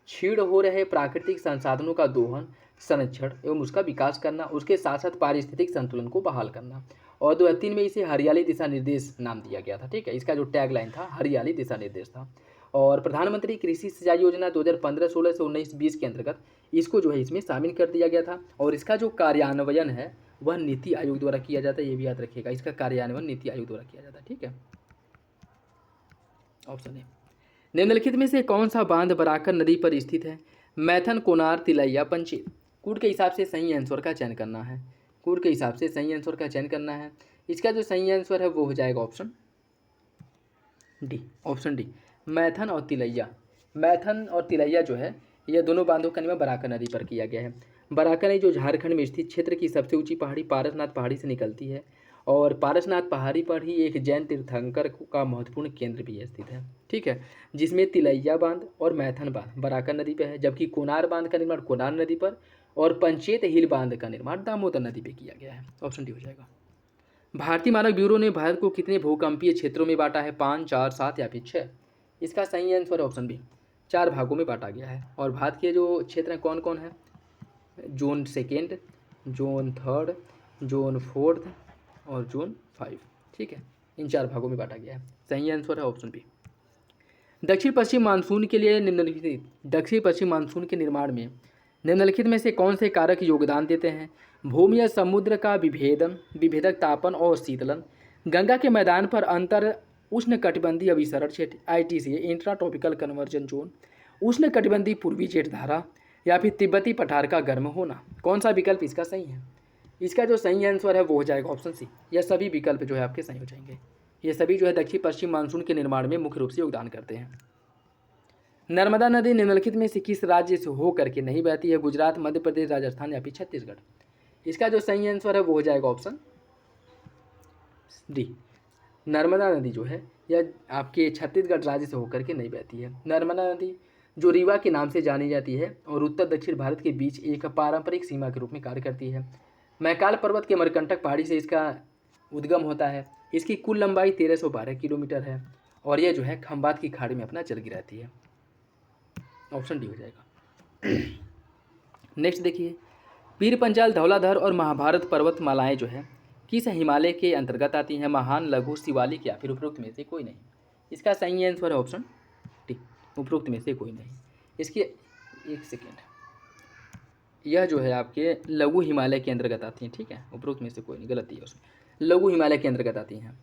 क्षीण हो रहे प्राकृतिक संसाधनों का दोहन, संरक्षण एवं उसका विकास करना, उसके साथ साथ पारिस्थितिक संतुलन को बहाल करना। और 2003 में इसे हरियाली दिशा निर्देश नाम दिया गया था। ठीक है, इसका जो टैगलाइन था हरियाली दिशा निर्देश था। और प्रधानमंत्री कृषि सिंचाई योजना 2015-16 से 19-20 के अंतर्गत इसको जो है इसमें शामिल कर दिया गया था। और इसका जो कार्यान्वयन है वह नीति आयोग द्वारा किया जाता है, ये भी याद रखिएगा, इसका कार्यान्वयन नीति आयोग द्वारा किया जाता है। ठीक है, ऑप्शन ए। निम्नलिखित में से कौन सा बांध बराकर नदी पर स्थित है? मैथन, कोनार, तिलैया, पंचेत। कूट के हिसाब से सही आंसर का चयन करना है। कूट के हिसाब से सही आंसर का चयन करना है। इसका जो सही आंसर है वो हो जाएगा option D. Option D, Maithon और तिलैया। मैथन और तिलैया जो है यह दोनों बांधों का निर्माण बराकर नदी पर किया गया है। बराकर नदी जो झारखंड में स्थित क्षेत्र की सबसे ऊंची पहाड़ी पारसनाथ पहाड़ी से निकलती है और पारसनाथ पहाड़ी पर ही एक जैन तीर्थंकर का महत्वपूर्ण केंद्र भी स्थित है, ठीक है, जिसमें तिलैया बांध और मैथन बांध बराकर नदी पर है, जबकि कोनार बांध का निर्माण कोनार नदी पर और पंचेत हिल बांध का निर्माण दामोदर नदी पर किया गया है। ऑप्शन डी हो जाएगा। भारतीय मानक ब्यूरो ने भारत को कितने भूकंपीय क्षेत्रों में बांटा है? 5, 4, 7 या फिर 6? इसका सही आंसर है ऑप्शन बी, 4 भागों में बांटा गया है। और भारत के जो क्षेत्र हैं कौन कौन है? Zone second, zone third, zone fourth और जोन 5, ठीक है, इन 4 भागों में बांटा गया है। सही आंसर है ऑप्शन बी। दक्षिण पश्चिम मानसून के लिए निम्नलिखित दक्षिण पश्चिम मानसून के निर्माण में निम्नलिखित में से कौन से कारक योगदान देते हैं? भूमि या समुद्र का विभेदन, विभेदक तापन और शीतलन, गंगा के मैदान पर अंतर उष्णकटिबंधीय अभिसरण क्षेत्र ITC intra tropical conversion zone, उष्णकटिबंधीय पूर्वी जेठ धारा या फिर तिब्बती पठार का गर्म होना। कौन सा विकल्प इसका सही है? इसका जो सही आंसर है वो हो जाएगा ऑप्शन सी। यह सभी विकल्प जो है आपके सही हो जाएंगे। ये सभी जो है दक्षिण पश्चिम मानसून के निर्माण में मुख्य रूप से योगदान करते हैं। नर्मदा नदी निम्नलिखित में से किस राज्य से हो करके नहीं बहती है? गुजरात, मध्य प्रदेश, राजस्थान या फिर छत्तीसगढ़? इसका जो सही आंसर है वो हो जाएगा ऑप्शन डी। नर्मदा नदी जो है यह आपके छत्तीसगढ़ राज्य से होकर के नहीं बहती है। नर्मदा नदी जो रीवा के नाम से जानी जाती है और उत्तर दक्षिण भारत के बीच एक पारंपरिक सीमा के रूप में कार्य करती है। मैकाल पर्वत के अमरकंटक पहाड़ी से इसका उद्गम होता है। इसकी कुल लंबाई 1312 किलोमीटर है और यह जो है खंबात की खाड़ी में अपना चल गिराती है। ऑप्शन डी हो जाएगा। नेक्स्ट देखिए, पीर पंजाल, धौलाधर और महाभारत पर्वतमालाएं जो है किस हिमालय के अंतर्गत आती हैं? महान, लघु, शिवालिक या फिर उपरोक्त में से कोई नहीं? इसका सही आंसर है ऑप्शन डी, उपरोक्त में से कोई नहीं। इसके एक सेकेंड, यह जो है आपके लघु हिमालय के अंतर्गत आती हैं, ठीक है, उपरोक्त में से कोई नहीं, गलती है उसमें, लघु हिमालय के अंतर्गत आती हैं।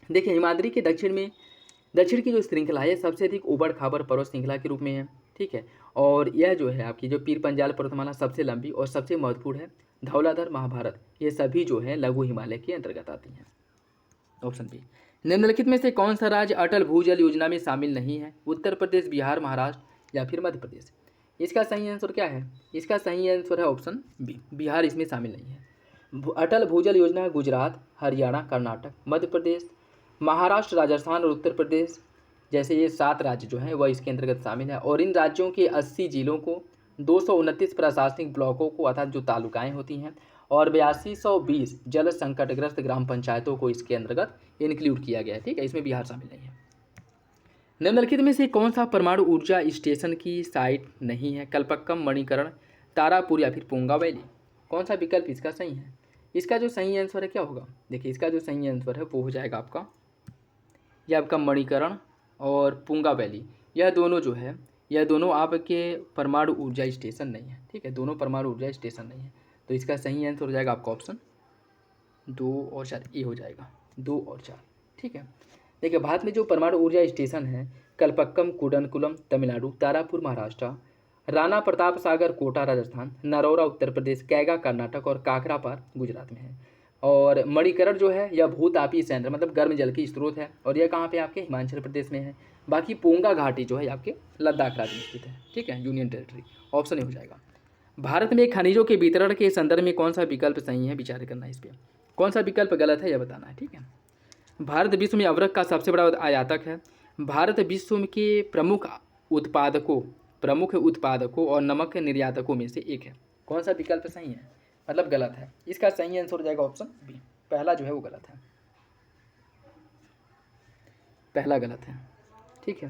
देखिए, हिमाद्री के दक्षिण की जो श्रृंखला है सबसे अधिक उबड़ खाबड़ पर्वत श्रृंखला के रूप में है, ठीक है, और यह जो है आपकी जो पीर पंजाल पर्वतमाला सबसे लंबी और सबसे महत्वपूर्ण है। धौलाधर, महाभारत ये सभी जो है लघु हिमालय के अंतर्गत आती हैं। Option B. निम्नलिखित में से कौन सा राज्य अटल भूजल योजना में शामिल नहीं है? उत्तर प्रदेश, बिहार, महाराष्ट्र या फिर मध्य प्रदेश? इसका सही आंसर क्या है? इसका सही आंसर है ऑप्शन बी, बिहार इसमें शामिल नहीं है। अटल भूजल योजना गुजरात, हरियाणा, कर्नाटक, मध्य प्रदेश, महाराष्ट्र, राजस्थान और उत्तर प्रदेश जैसे ये 7 राज्य जो हैं वह इसके अंतर्गत शामिल है। और इन राज्यों के 80 जिलों को, 229 प्रशासनिक ब्लॉकों को अर्थात जो तालुकाएँ होती हैं और 8220 जल संकटग्रस्त ग्राम पंचायतों को इसके अंतर्गत इंक्लूड किया गया है, ठीक है, इसमें बिहार शामिल नहीं है। निम्नलिखित में से कौन सा परमाणु ऊर्जा स्टेशन की साइट नहीं है? कल्पक्कम, मणिकरण, तारापुर या फिर पूंगा वैली? कौन सा विकल्प इसका सही है? इसका जो सही आंसर है क्या होगा? देखिए, इसका जो सही आंसर है वो हो जाएगा आपका, यह आपका मणिकरण और पूंगा वैली, यह दोनों जो है यह दोनों आपके परमाणु ऊर्जा स्टेशन नहीं है, ठीक है, दोनों परमाणु ऊर्जा स्टेशन नहीं है। तो इसका सही आंसर हो जाएगा आपका ऑप्शन 2 और 4, ए हो जाएगा, 2 और 4, ठीक है। देखिए, भारत में जो परमाणु ऊर्जा स्टेशन है कल्पक्कम कुडनकुलम तमिलनाडु, तारापुर महाराष्ट्र, राणा प्रताप सागर कोटा राजस्थान, नरौरा उत्तर प्रदेश, कैगा कर्नाटक और काकरापार गुजरात में है। और मणिकरण जो है यह भूतापीय संयंत्र मतलब गर्म जल की स्रोत है और यह कहाँ पे आपके हिमाचल प्रदेश में है। बाकी पूंगा घाटी जो है आपके लद्दाख राज्य में स्थित है, ठीक है, यूनियन टेरिटरी। ऑप्शन ए हो जाएगा। भारत में खनिजों के वितरण के संदर्भ में कौन सा विकल्प सही है? विचार करना है इस पर, कौन सा विकल्प गलत है यह बताना है, ठीक है। भारत विश्व में अवरक का सबसे बड़ा आयातक है। भारत विश्व के प्रमुख उत्पादकों और नमक निर्यातकों में से एक है। कौन सा विकल्प सही है मतलब गलत है? इसका सही आंसर हो जाएगा ऑप्शन बी, पहला जो है वो गलत है, पहला गलत है, ठीक है।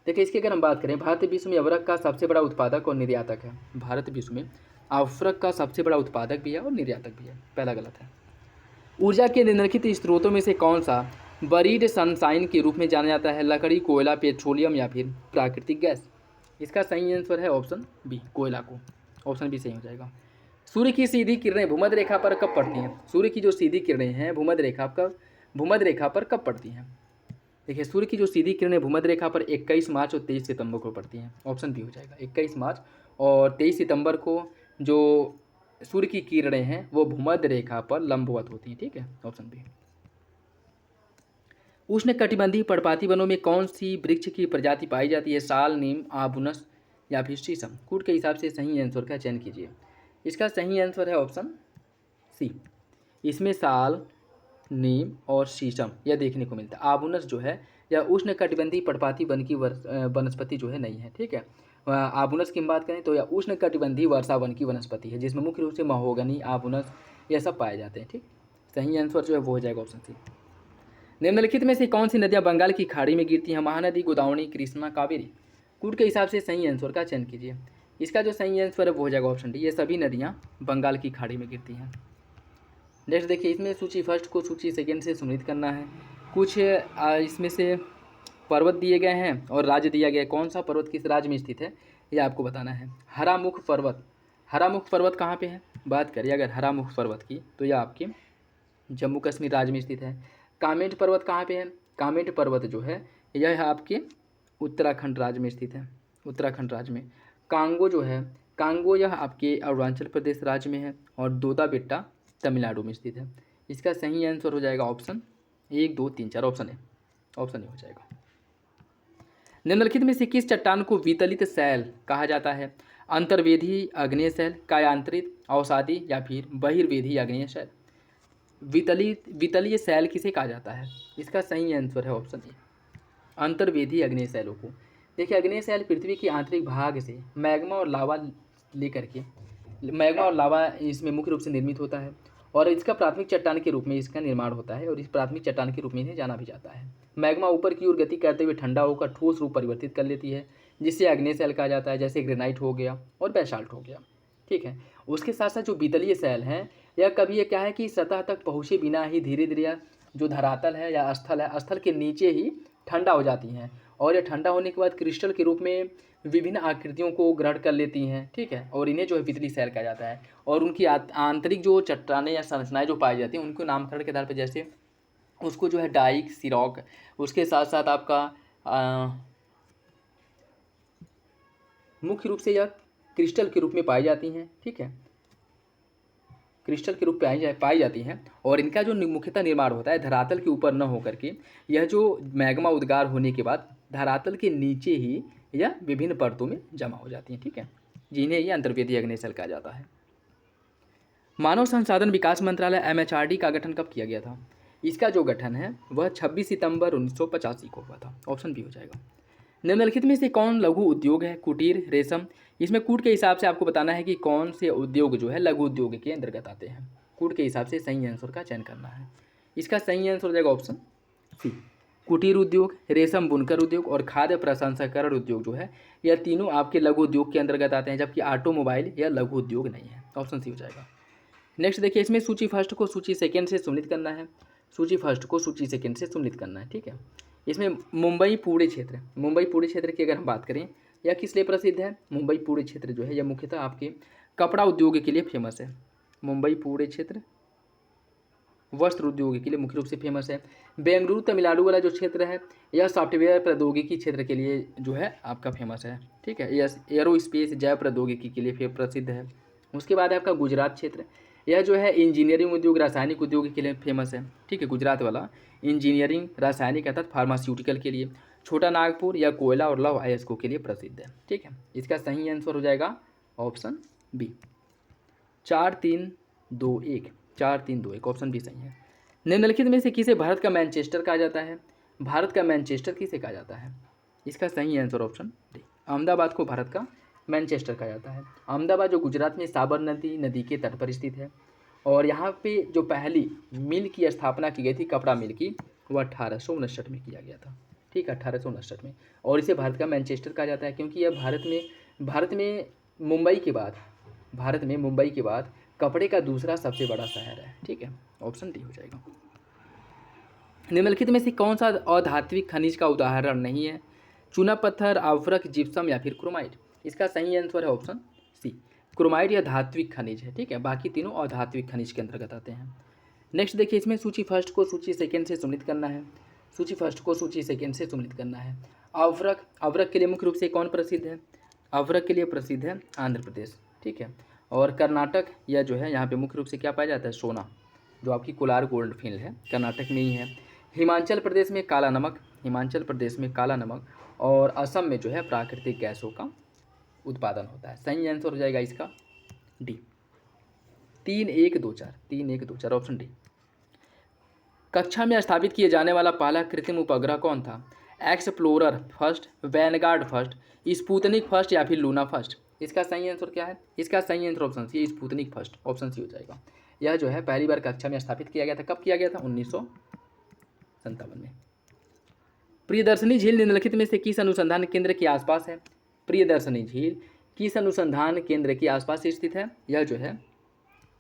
देखिए, इसकी अगर हम बात करें, भारत विश्व में अवरक का सबसे बड़ा उत्पादक और निर्यातक है। भारत विश्व में अवरक का सबसे बड़ा उत्पादक भी है और निर्यातक भी है, पहला गलत है। ऊर्जा के निम्नलिखित स्रोतों में से कौन सा बरीड सनशाइन के रूप में जाना जाता है? लकड़ी, कोयला, पेट्रोलियम या फिर प्राकृतिक गैस? इसका सही आंसर है ऑप्शन बी, कोयला को। ऑप्शन बी सही हो जाएगा। सूर्य की सीधी किरणें भूमध्य रेखा पर कब पड़ती हैं? सूर्य की जो सीधी किरणें हैं भूमध्य रेखा पर कब पड़ती हैं? देखिए, सूर्य की जो सीधी किरणें भूमध्य रेखा पर 21 मार्च और 23 सितंबर को पड़ती हैं। ऑप्शन बी हो जाएगा, 21 मार्च और 23 सितंबर को जो सूर्य की किरणें हैं वो भूमध्य रेखा पर लंबवत होती हैं, ठीक है, ऑप्शन बी। उष्णकटिबंधीय पर्णपाती वनों में कौन सी वृक्ष की प्रजाति पाई जाती है? साल, नीम, आबुनस या फिर शीशम? कूट के हिसाब से सही आंसर का चयन कीजिए। इसका सही आंसर है ऑप्शन सी, इसमें साल, नीम और शीशम यह देखने को मिलता है। आबुनस जो है यह उष्णकटिबंधीय पर्णपाती वन की वनस्पति जो है नहीं है, ठीक है। आबुनस की हम बात करें तो यह उष्णकटिबंधीय वर्षा वन की वनस्पति है, जिसमें मुख्य रूप से महोगनी, आबुनस यह सब पाए जाते हैं, ठीक। सही आंसर जो है वो हो जाएगा ऑप्शन सी। निम्नलिखित में से कौन सी नदियाँ बंगाल की खाड़ी में गिरती हैं? महानदी, गोदावरी, कृष्णा, कावेरी। कूट के हिसाब से सही आंसर का चयन कीजिए। इसका जो सही आंसर है वो हो जाएगा ऑप्शन डी, ये सभी नदियाँ बंगाल की खाड़ी में गिरती हैं। नेक्स्ट देखिए, इसमें सूची फर्स्ट को सूची सेकेंड से सम्मिलित करना है। कुछ इसमें से पर्वत दिए गए हैं और राज्य दिया गया है, कौन सा पर्वत किस राज्य में स्थित है ये आपको बताना है। हरामुख पर्वत, हरामुख पर्वत कहाँ पे है? बात करिए अगर हरामुख पर्वत की तो यह आपके जम्मू कश्मीर राज्य में स्थित है। कामेट पर्वत कहाँ पे है? कामेट पर्वत जो है यह आपके उत्तराखंड राज्य में स्थित है, उत्तराखंड राज्य में। कांगो जो है, कांगो यह आपके अरुणाचल प्रदेश राज्य में है और दोदा बेट्टा तमिलनाडु में स्थित है। इसका सही आंसर हो जाएगा option 1, 2, 3, 4, option A, option A हो जाएगा। निम्नलिखित में से किस चट्टान को वितलित शैल कहा जाता है? अंतर्वेधी आग्नेय शैल, कायांतरित, अवसादी या फिर बहिर्वेधी आग्नेय शैल। वितलीय शैल किसे कहा जाता है? इसका सही आंसर है ऑप्शन ए, अंतर्वेधी आग्नेय शैलों को। देखिए, आग्नेय शैल पृथ्वी के आंतरिक भाग से मैग्मा और लावा लेकर के, मैग्मा और लावा इसमें मुख्य रूप से निर्मित होता है और इसका प्राथमिक चट्टान के रूप में इसका निर्माण होता है और इस प्राथमिक चट्टान के रूप में इन्हें जाना भी जाता है। मैग्मा ऊपर की ओर गति करते हुए ठंडा होकर ठोस रूप परिवर्तित कर लेती है, जिससे आग्नेय शैल कहा जाता है, जैसे ग्रेनाइट हो गया और बेसाल्ट हो गया, ठीक है। उसके साथ साथ जो वितलीय शैल हैं यह कभी ये क्या है कि सतह तक पहुँचे बिना ही धीरे धीरे जो धरातल है या स्थल है, स्थल के नीचे ही ठंडा हो जाती हैं और यह ठंडा होने के बाद क्रिस्टल के रूप में विभिन्न आकृतियों को ग्रहण कर लेती हैं, ठीक है। और इन्हें जो है वितलीय शैल कहा जाता है और उनकी आंतरिक जो चट्टानें या संरचनाएं जो पाई जाती हैं उनको नामकरण के आधार पर, जैसे उसको जो है डाइक, सिरॉक, उसके साथ साथ आपका मुख्य रूप से यह क्रिस्टल के रूप में पाई जाती हैं, ठीक है, क्रिस्टल के रूप में पाई जाती हैं और इनका जो मुख्यतः निर्माण होता है धरातल के ऊपर न होकर के, यह जो मैग्मा उद्गार होने के बाद धरातल के नीचे ही यह विभिन्न परतों में जमा हो जाती हैं, ठीक है, जिन्हें यह अंतर्वेदी आग्नेय शैल कहा जाता है। मानव संसाधन विकास मंत्रालय MHRD का गठन कब किया गया था? इसका जो गठन है वह 26 सितंबर 1985 को हुआ था, ऑप्शन बी हो जाएगा। निम्नलिखित में से कौन लघु उद्योग है? कुटीर, रेशम। इसमें कूट के हिसाब से आपको बताना है कि कौन से उद्योग जो है लघु उद्योग के अंतर्गत आते हैं। कूट के हिसाब से सही आंसर का चयन करना है। इसका सही आंसर हो जाएगा ऑप्शन सी, कुटीर उद्योग, रेशम बुनकर उद्योग और खाद्य प्रसंस्करण उद्योग जो है यह तीनों आपके लघु उद्योग के अंतर्गत आते हैं, जबकि ऑटोमोबाइल यह लघु उद्योग नहीं है, ऑप्शन सी हो जाएगा। नेक्स्ट देखिए, इसमें सूची फर्स्ट को सूची सेकेंड से सम्मिलित करना है, सूची फर्स्ट को सूची सेकेंड से सम्मिलित करना है, ठीक है। इसमें मुंबई पुणे क्षेत्र, मुंबई पुणे क्षेत्र की अगर हम बात करें यह किस लिए प्रसिद्ध है? मुंबई पुणे क्षेत्र जो है यह मुख्यतः आपके कपड़ा उद्योग के लिए फेमस है। मुंबई पुणे क्षेत्र वस्त्र उद्योग के लिए मुख्य रूप से फेमस है। बेंगलुरु तमिलनाडु वाला जो क्षेत्र है यह सॉफ्टवेयर प्रौद्योगिकी क्षेत्र के लिए जो है आपका फेमस है, ठीक है। यह एरोस्पेस जैव प्रौद्योगिकी के लिए प्रसिद्ध है। उसके बाद है आपका गुजरात क्षेत्र, यह जो है इंजीनियरिंग उद्योग, रासायनिक उद्योग के लिए फेमस है, ठीक है। गुजरात वाला इंजीनियरिंग, रासायनिक अर्थात फार्मास्यूटिकल के लिए। छोटा नागपुर या कोयला और लौह अयस्कों के लिए प्रसिद्ध है, ठीक है। इसका सही आंसर हो जाएगा ऑप्शन बी, 4, 3, 2, 1, 4, 3, 2, 1, ऑप्शन बी सही है। निम्नलिखित में से किसे भारत का मैनचेस्टर कहा जाता है? भारत का मैनचेस्टर किसे कहा जाता है? इसका सही आंसर ऑप्शन डी, अहमदाबाद को भारत का मैनचेस्टर कहा जाता है। अहमदाबाद जो गुजरात में साबरमती नदी के तट पर स्थित है और यहाँ पे जो पहली मिल की स्थापना की गई थी, कपड़ा मिल की, वह 1859 में किया गया था, ठीक है, 1859 में। और इसे भारत का मैनचेस्टर कहा जाता है क्योंकि यह भारत में मुंबई के बाद कपड़े का दूसरा सबसे बड़ा शहर है, ठीक है, ऑप्शन डी हो जाएगा। निम्नलिखित में से कौन सा अधात्विक खनिज का उदाहरण नहीं है? चूना पत्थर, अवरक, जिप्सम या फिर क्रोमाइट। इसका सही आंसर है ऑप्शन सी, क्रोमाइट या धात्विक खनिज है, ठीक है, बाकी तीनों अधात्विक खनिज के अंतर्गत आते हैं। नेक्स्ट देखिए, इसमें सूची फर्स्ट को सूची सेकेंड से सम्मिलित करना है, सूची फर्स्ट को सूची सेकेंड से सम्मिलित करना है। अवरक, अवरक के लिए मुख्य रूप से कौन प्रसिद्ध है? अवरक के लिए प्रसिद्ध है आंध्र प्रदेश, ठीक है। और कर्नाटक या जो है यहाँ पे मुख्य रूप से क्या पाया जाता है? सोना, जो आपकी कोलार गोल्ड फील्ड है कर्नाटक में ही है। हिमाचल प्रदेश में काला नमक, हिमाचल प्रदेश में काला नमक और असम में जो है प्राकृतिक गैसों का उत्पादन होता है। सही आंसर हो जाएगा इसका डी, 3124, 3124 ऑप्शन डी। कक्षा में स्थापित किए जाने वाला पहला कृत्रिम उपग्रह कौन था? Explorer first, Vanguard first, Sputnik first या फिर लूना फर्स्ट? इसका सही आंसर क्या है? इसका सही answer option C, Sputnik first, option C हो जाएगा। यह जो है पहली बार कक्षा में स्थापित किया गया था। कब किया गया था? 1957 में। प्रियदर्शनी झील निम्नलिखित में से किस अनुसंधान केंद्र के आसपास है? प्रियदर्शनी झील किस अनुसंधान केंद्र के आसपास स्थित है? यह जो है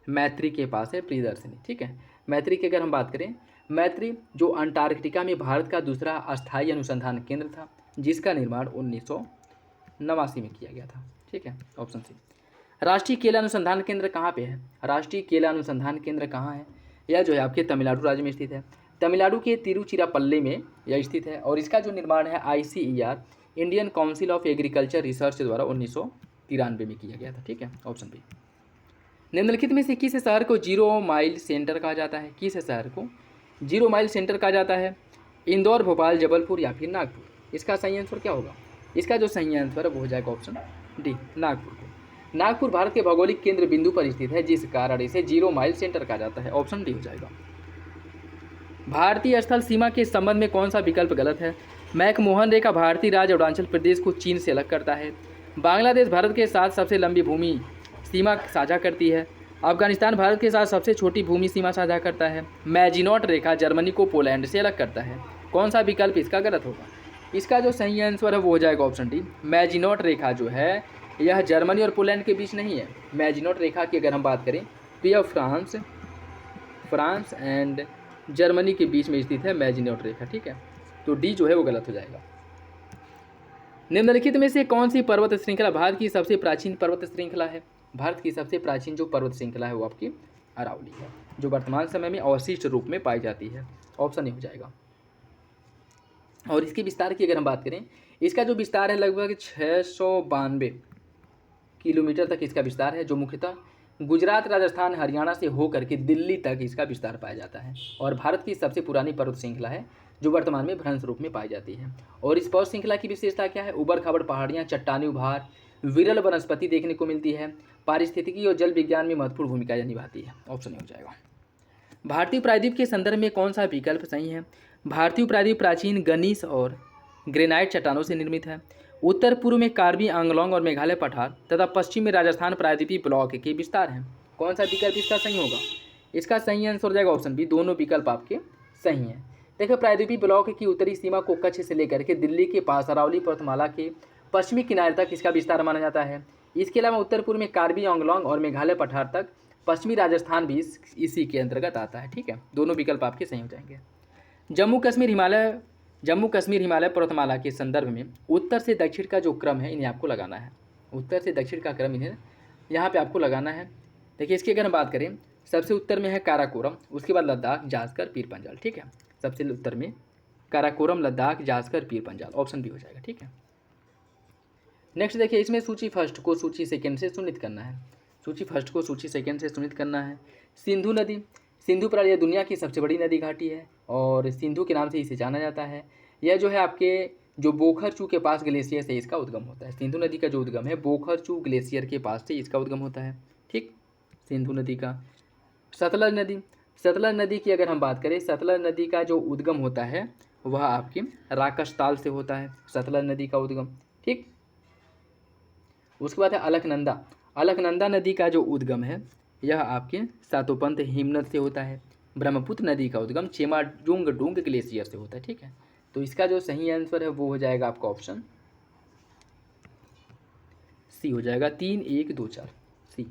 मैत्री के पास है प्रियदर्शनी, ठीक है। मैत्री की अगर हम बात करें, मैत्री जो अंटार्कटिका में भारत का दूसरा अस्थायी अनुसंधान केंद्र था, जिसका निर्माण 1989 में किया गया था, ठीक है, ऑप्शन सी। राष्ट्रीय केला अनुसंधान केंद्र कहाँ पे है? राष्ट्रीय केला अनुसंधान केंद्र कहाँ है? यह जो है आपके तमिलनाडु राज्य में स्थित है। तमिलनाडु के तिरुचिरापल्ली में यह स्थित है और इसका जो निर्माण है ICER, Indian council of agriculture research द्वारा 1993 में किया गया था, ठीक है, ऑप्शन बी। निम्नलिखित में से किस शहर को 0 माइल सेंटर कहा जाता है? किस शहर को 0 माइल सेंटर कहा जाता है? इंदौर, भोपाल, जबलपुर या फिर नागपुर? इसका सही आंसर क्या होगा? इसका जो सही आंसर है वो हो जाएगा ऑप्शन डी, नागपुर को। नागपुर भारत के भौगोलिक केंद्र बिंदु पर स्थित है, जिस कारण इसे 0 माइल सेंटर कहा जाता है, ऑप्शन डी हो जाएगा। भारतीय स्थल सीमा के संबंध में कौन सा विकल्प गलत है? मैकमोहन रेखा भारतीय राज्य अरुणाचल प्रदेश को चीन से अलग करता है। बांग्लादेश भारत के साथ सबसे लंबी भूमि सीमा साझा करती है। अफगानिस्तान भारत के साथ सबसे छोटी भूमि सीमा साझा करता है। मैजिनॉट रेखा जर्मनी को पोलैंड से अलग करता है। कौन सा विकल्प इसका गलत होगा? इसका जो सही आंसर है वो हो जाएगा ऑप्शन डी। मैजिनॉट रेखा जो है यह जर्मनी और पोलैंड के बीच नहीं है। मैजिनॉट रेखा की अगर हम बात करें तो यह फ्रांस एंड जर्मनी के बीच में स्थित है मैजिनॉट रेखा, ठीक है, तो डी जो है वो गलत हो जाएगा। निम्नलिखित में से कौन सी पर्वत श्रृंखला भारत की सबसे प्राचीन पर्वत श्रृंखला है? भारत की सबसे प्राचीन जो पर्वत श्रृंखला है वो आपकी अरावली है, जो वर्तमान समय में अवशिष्ट रूप में पाई जाती है, ऑप्शन ए हो जाएगा। और इसके विस्तार की अगर हम बात करें, इसका जो विस्तार है लगभग 692 किलोमीटर तक इसका विस्तार है, जो मुख्यतः गुजरात, राजस्थान, हरियाणा से होकर के दिल्ली तक इसका विस्तार पाया जाता है और भारत की सबसे पुरानी पर्वत श्रृंखला है, जो वर्तमान में भ्रंश रूप में पाई जाती है। और इस पर्वत श्रृंखला की विशेषता क्या है? उबड़ खाबड़ पहाड़ियाँ, चट्टानी उभार, विरल वनस्पति देखने को मिलती है, पारिस्थितिकी और जल विज्ञान में महत्वपूर्ण भूमिका निभाती है, ऑप्शन हो जाएगा। भारतीय प्रायद्वीप के संदर्भ में कौन सा विकल्प सही है? भारतीय प्रायद्वीप प्राचीन गनीस और ग्रेनाइट चट्टानों से निर्मित है। उत्तर पूर्व में कार्बी आंगलोंग और मेघालय पठार तथा पश्चिम में राजस्थान प्रायद्वीपीय ब्लॉक के विस्तार हैं। कौन सा विकल्प इसका सही होगा? इसका सही आंसर हो जाएगा ऑप्शन बी, दोनों विकल्प आपके सही हैं। देखिए, प्रायद्वीपीय ब्लॉक की उत्तरी सीमा को कच्छ से लेकर के दिल्ली के पास अरावली पर्वतमाला के पश्चिमी किनारे तक इसका विस्तार माना जाता है। इसके अलावा उत्तर पूर्व में कार्बी आंगलोंग और मेघालय पठार तक, पश्चिमी राजस्थान भी इसी के अंतर्गत आता है, ठीक है, दोनों विकल्प आपके सही हो जाएंगे। जम्मू कश्मीर हिमालय पर्वतमाला के संदर्भ में उत्तर से दक्षिण का जो क्रम है इन्हें आपको लगाना है। उत्तर से दक्षिण का क्रम इन्हें यहाँ पे आपको लगाना है। देखिए, इसकी अगर हम बात करें, सबसे उत्तर में है काराकोरम, उसके बाद लद्दाख, जास्कर, पीर पंजाल, ठीक है, सबसे उत्तर में काराकोरम, लद्दाख, जास्कर, पीर पंजाल, ऑप्शन बी हो जाएगा, ठीक है। नेक्स्ट देखिए, इसमें सूची फर्स्ट को सूची सेकेंड से सुनिश्चित करना है। सूची फर्स्ट को सूची सेकेंड से सुनिश्चित करना है। सिंधु नदी, सिंधु प्रणाली दुनिया की सबसे बड़ी नदी घाटी है और सिंधु के नाम से इसे जाना जाता है। यह जो है आपके जो बोखरचू के पास ग्लेशियर से इसका उद्गम होता है। सिंधु नदी का जो उद्गम है बोखरचू ग्लेशियर के पास से इसका उद्गम होता है, ठीक, सिंधु नदी का। सतलज नदी की अगर हम बात करें, सतलज नदी का जो उद्गम होता है वह आपकी राकसताल से होता है, सतलज नदी का उद्गम, ठीक। उसके बाद है अलकनंदा नदी का जो उद्गम है यह आपके सातोपंथ हिमनद से होता है। ब्रह्मपुत्र नदी का उद्गम चेमाडुंग ग्लेशियर से होता है, ठीक है। तो इसका जो सही आंसर है वो हो जाएगा आपका ऑप्शन सी हो जाएगा, 3124 सी।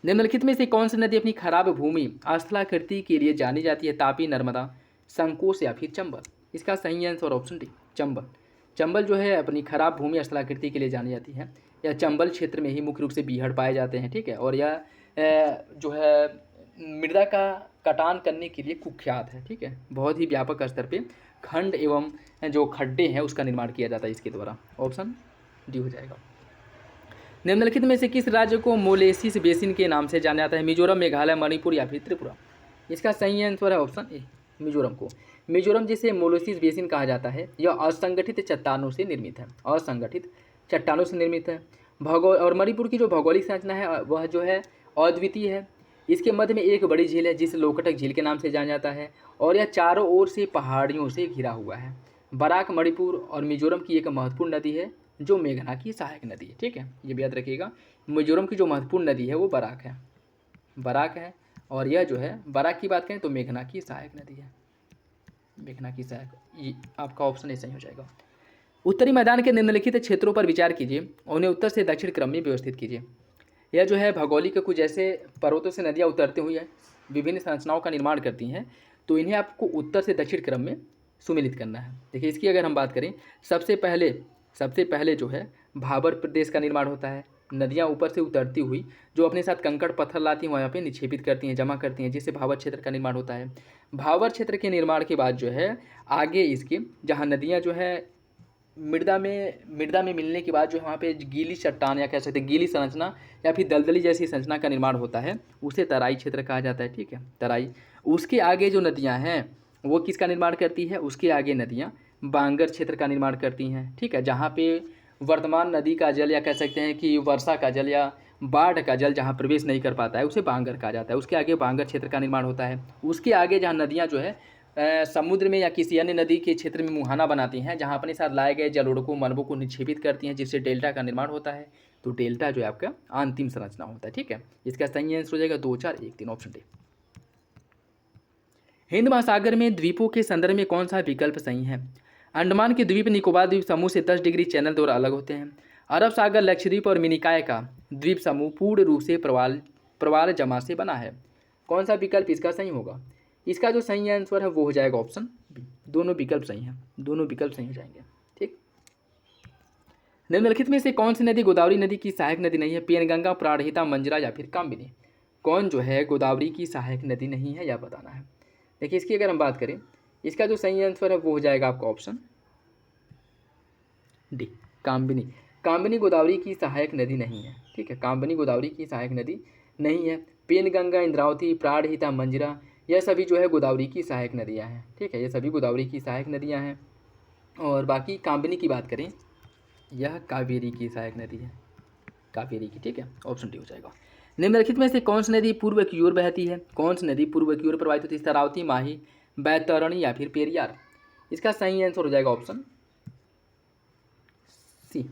निम्नलिखित में से कौन सी नदी अपनी खराब भूमि स्थलाकृति के लिए जानी जाती है? तापी, नर्मदा, संकोश या फिर चंबल? इसका सही answer option D, Chambal. Chambal जो है अपनी खराब भूमि स्थलाकृति के लिए जानी जाती है। यह चंबल क्षेत्र में ही मुख्य रूप से बीहड़ पाए जाते हैं, ठीक है, और यह जो है मृदा का कटान करने के लिए कुख्यात है, ठीक है। बहुत ही व्यापक स्तर पे खंड एवं जो खड्डे हैं उसका निर्माण किया जाता है इसके द्वारा, ऑप्शन डी हो जाएगा। निम्नलिखित में से किस राज्य को मोलेसिस बेसिन के नाम से जाना जाता है? मिजोरम, मेघालय, मणिपुर या फिर त्रिपुरा? इसका सही आंसर है ऑप्शन ए, मिजोरम को। मिजोरम जिसे मोलेसिस बेसिन कहा जाता है यह असंगठित चट्टानों से निर्मित है, असंगठित चट्टानों से निर्मित है। और मणिपुर की जो भौगोलिक संरचना है वह जो है अद्वितीय है। इसके मध्य में एक बड़ी झील है जिसे लोकटक झील के नाम से जाना जाता है और यह चारों ओर से पहाड़ियों से घिरा हुआ है। बराक मणिपुर और मिजोरम की एक महत्वपूर्ण नदी है जो मेघना की सहायक नदी है। ठीक है, ये भी याद रखिएगा। मिजोरम की जो महत्वपूर्ण नदी है वो बराक है और यह जो है बराक की बात करें तो मेघना की सहायक नदी है। मेघना की सहायक, ये आपका ऑप्शन ए सही हो जाएगा। उत्तरी मैदान के निम्नलिखित क्षेत्रों पर विचार कीजिए, उन्हें उत्तर से दक्षिण क्रम में व्यवस्थित कीजिए। यह जो है भौगोलिक कुछ ऐसे पर्वतों से नदियाँ उतरते हुए विभिन्न संरचनाओं का निर्माण करती हैं, तो इन्हें आपको उत्तर से दक्षिण क्रम में सुमिलित करना है। देखिए, इसकी अगर हम बात करें, सबसे पहले जो है भाबर प्रदेश का निर्माण होता है। नदियाँ ऊपर से उतरती हुई जो अपने साथ कंकड़ पत्थर लाती हैं वहाँ पे निक्षेपित करती हैं, जमा करती हैं, जिससे भाबर क्षेत्र का निर्माण होता है। भाबर क्षेत्र के निर्माण के बाद जो है आगे इसके जहाँ नदियाँ जो है मृदा में मिलने के बाद जो वहाँ पे गीली चट्टान या कह सकते हैं गीली संरचना या फिर दलदली जैसी संरचना का निर्माण होता है, उसे तराई क्षेत्र कहा जाता है। ठीक है, तराई। उसके आगे जो नदियाँ हैं वो किसका निर्माण करती है? उसके आगे नदियाँ बांगर क्षेत्र का निर्माण करती हैं। ठीक है, जहाँ पे वर्तमान नदी का जल या कह सकते हैं कि वर्षा का जल या बाढ़ का जल जहाँ प्रवेश नहीं कर पाता है उसे बांगर कहा जाता है। उसके आगे बांगर क्षेत्र का निर्माण होता है। उसके आगे जहाँ नदियाँ जो है समुद्र में या किसी अन्य नदी के क्षेत्र में मुहाना बनाती हैं, जहाँ अपने साथ लाए गए जलोढ़ों मलबों को निक्षेपित करती हैं, जिससे डेल्टा का निर्माण होता है। तो डेल्टा जो है आपका अंतिम संरचना होता है। ठीक है, इसका सही आंसर हो जाएगा 2, 4, 1, 3, ऑप्शन डी। हिंद महासागर में द्वीपों के संदर्भ में कौन सा विकल्प सही है? अंडमान के द्वीप निकोबार द्वीप समूह से 10 डिग्री चैनल द्वारा अलग होते हैं। अरब सागर, लक्षद्वीप और मिनिकाय का द्वीप समूह पूर्ण रूप से प्रवाल जमा से बना है। कौन सा विकल्प इसका सही होगा? इसका जो सही आंसर है वो हो जाएगा ऑप्शन बी। दोनों विकल्प सही हैं, दोनों विकल्प सही हो जाएंगे। ठीक, निम्नलिखित में से कौन सी नदी गोदावरी नदी की सहायक नदी नहीं है? पेनगंगा, प्राणहिता, मंजरा या फिर कामबिनी। कौन जो है गोदावरी की सहायक नदी नहीं है, यह बताना है। देखिए, इसकी अगर हम बात करें, इसका जो सही आंसर है वो हो जाएगा आपका ऑप्शन डी, कामबिनी। कामबिनी गोदावरी की सहायक नदी नहीं है। ठीक है, कामबिनी गोदावरी की सहायक नदी नहीं है। पेनगंगा, इंद्रावती, प्राणहिता, मंजरा यह सभी जो है गोदावरी की सहायक नदियां हैं। ठीक है, ये सभी गोदावरी की सहायक नदियां हैं। और बाकी कामबिनी की बात करें, यह कावेरी की सहायक नदी है, कावेरी की। ठीक है, ऑप्शन डी हो जाएगा। निम्नलिखित में से कौन सी नदी पूर्व की ओर बहती है? कौन सी नदी पूर्व की ओर प्रवाहित होती है? शरावती, माही, बैतरणी या फिर पेरियार। इसका सही आंसर हो जाएगा ऑप्शन सी,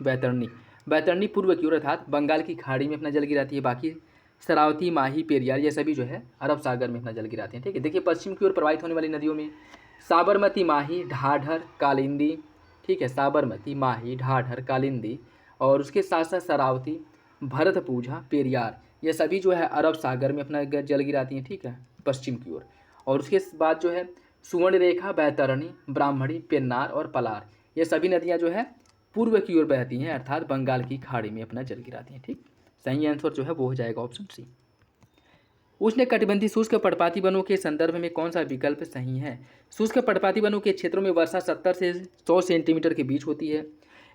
बैतरणी। बैतरणी पूर्व की ओर अर्थात बंगाल की खाड़ी में अपना जल गिराती है। बाकी शरावती, माही, पेरियार ये सभी जो है अरब सागर में अपना जल गिराते हैं। ठीक है, देखिए पश्चिम की ओर प्रवाहित होने वाली नदियों में साबरमती, माही, ढाढर, कालिंदी। ठीक है, साबरमती, माही, ढाढर, कालिंदी और उसके साथ साथ शरावती, भरतपूजा, पेरियार ये सभी जो है अरब सागर में अपना जल गिराती हैं। ठीक है, पश्चिम की ओर। और उसके बाद जो है सुवर्णरेखा, बैतरणी, ब्राह्मणी, पेन्नार और पलार ये सभी नदियाँ जो है पूर्व की ओर बहती हैं, अर्थात बंगाल की खाड़ी में अपना जल गिराती हैं। ठीक, सही आंसर जो है वो हो जाएगा ऑप्शन सी। उष्णकटिबंधीय शुष्क पर्णपाती वनों के संदर्भ में कौन सा विकल्प सही है? शुष्क पर्णपाती वनों के क्षेत्रों में वर्षा 70 से 100 सेंटीमीटर के बीच होती है।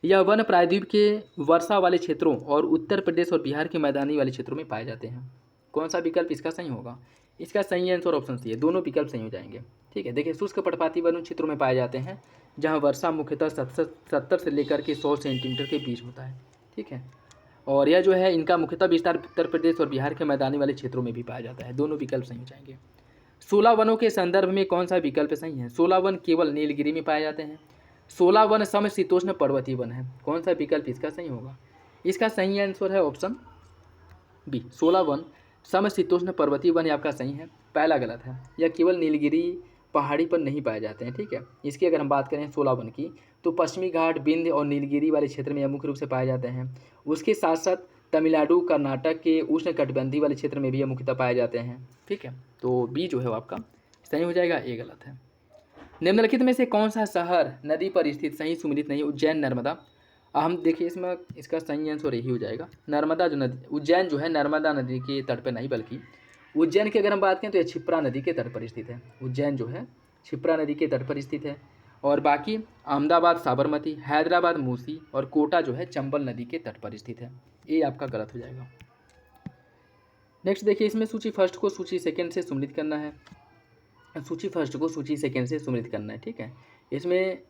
यह वन प्रायद्वीप के वर्षा वाले क्षेत्रों और उत्तर प्रदेश और बिहार के मैदानी वाले क्षेत्रों में पाए जाते हैं। कौन सा विकल्प इसका सही होगा? इसका सही आंसर ऑप्शन सी है, दोनों विकल्प सही हो जाएंगे। ठीक है, देखिए शुष्क पर्णपाती वन उन क्षेत्रों में पाए जाते हैं जहाँ वर्षा मुख्यतः 70 से लेकर के 100 सेंटीमीटर के बीच होता है। ठीक है, और यह जो है इनका मुख्यतः विस्तार उत्तर प्रदेश और बिहार के मैदानी वाले क्षेत्रों में भी पाया जाता है। दोनों विकल्प सही हो जाएंगे। 16 वनों के संदर्भ में कौन सा विकल्प सही है? 16 वन केवल नीलगिरी में पाए जाते हैं। 16 वन समशीतोष्ण पर्वतीय वन है। कौन सा विकल्प इसका सही होगा? इसका सही आंसर है ऑप्शन बी, 16 वन समशीतोष्ण पर्वतीय वन आपका सही है। पहला गलत है, यह केवल नीलगिरी पहाड़ी पर नहीं पाए जाते हैं। ठीक है, इसकी अगर हम बात करें 16 वन की, तो पश्चिमी घाट, विंध्य और नीलगिरी वाले क्षेत्र में यह मुख्य रूप से पाए जाते हैं। उसके साथ साथ तमिलनाडु, कर्नाटक के उष्णकटिबंधीय वाले क्षेत्र में भी यह मुख्यतः पाए जाते हैं। ठीक है, तो बी जो है वो आपका सही हो जाएगा, ए गलत है। निम्नलिखित में से कौन सा शहर नदी पर स्थित सही सुमिलित नहीं? उज्जैन, नर्मदा। हम देखिए इसमें इसका सही आंसर यही हो जाएगा, नर्मदा जो नदी, उज्जैन जो है नर्मदा नदी के तट पर नहीं बल्कि उज्जैन की अगर हम बात करें तो यह क्षिप्रा नदी के तट पर स्थित है। उज्जैन जो है क्षिप्रा नदी के तट पर स्थित है। और बाकी अहमदाबाद साबरमती, हैदराबाद मूसी और कोटा जो है चंबल नदी के तट पर स्थित है। ये आपका गलत हो जाएगा। नेक्स्ट देखिए, इसमें सूची फर्स्ट को सूची सेकेंड से सम्मिलित करना है। सूची फर्स्ट को सूची सेकेंड से सम्मिलित करना है। ठीक है, इसमें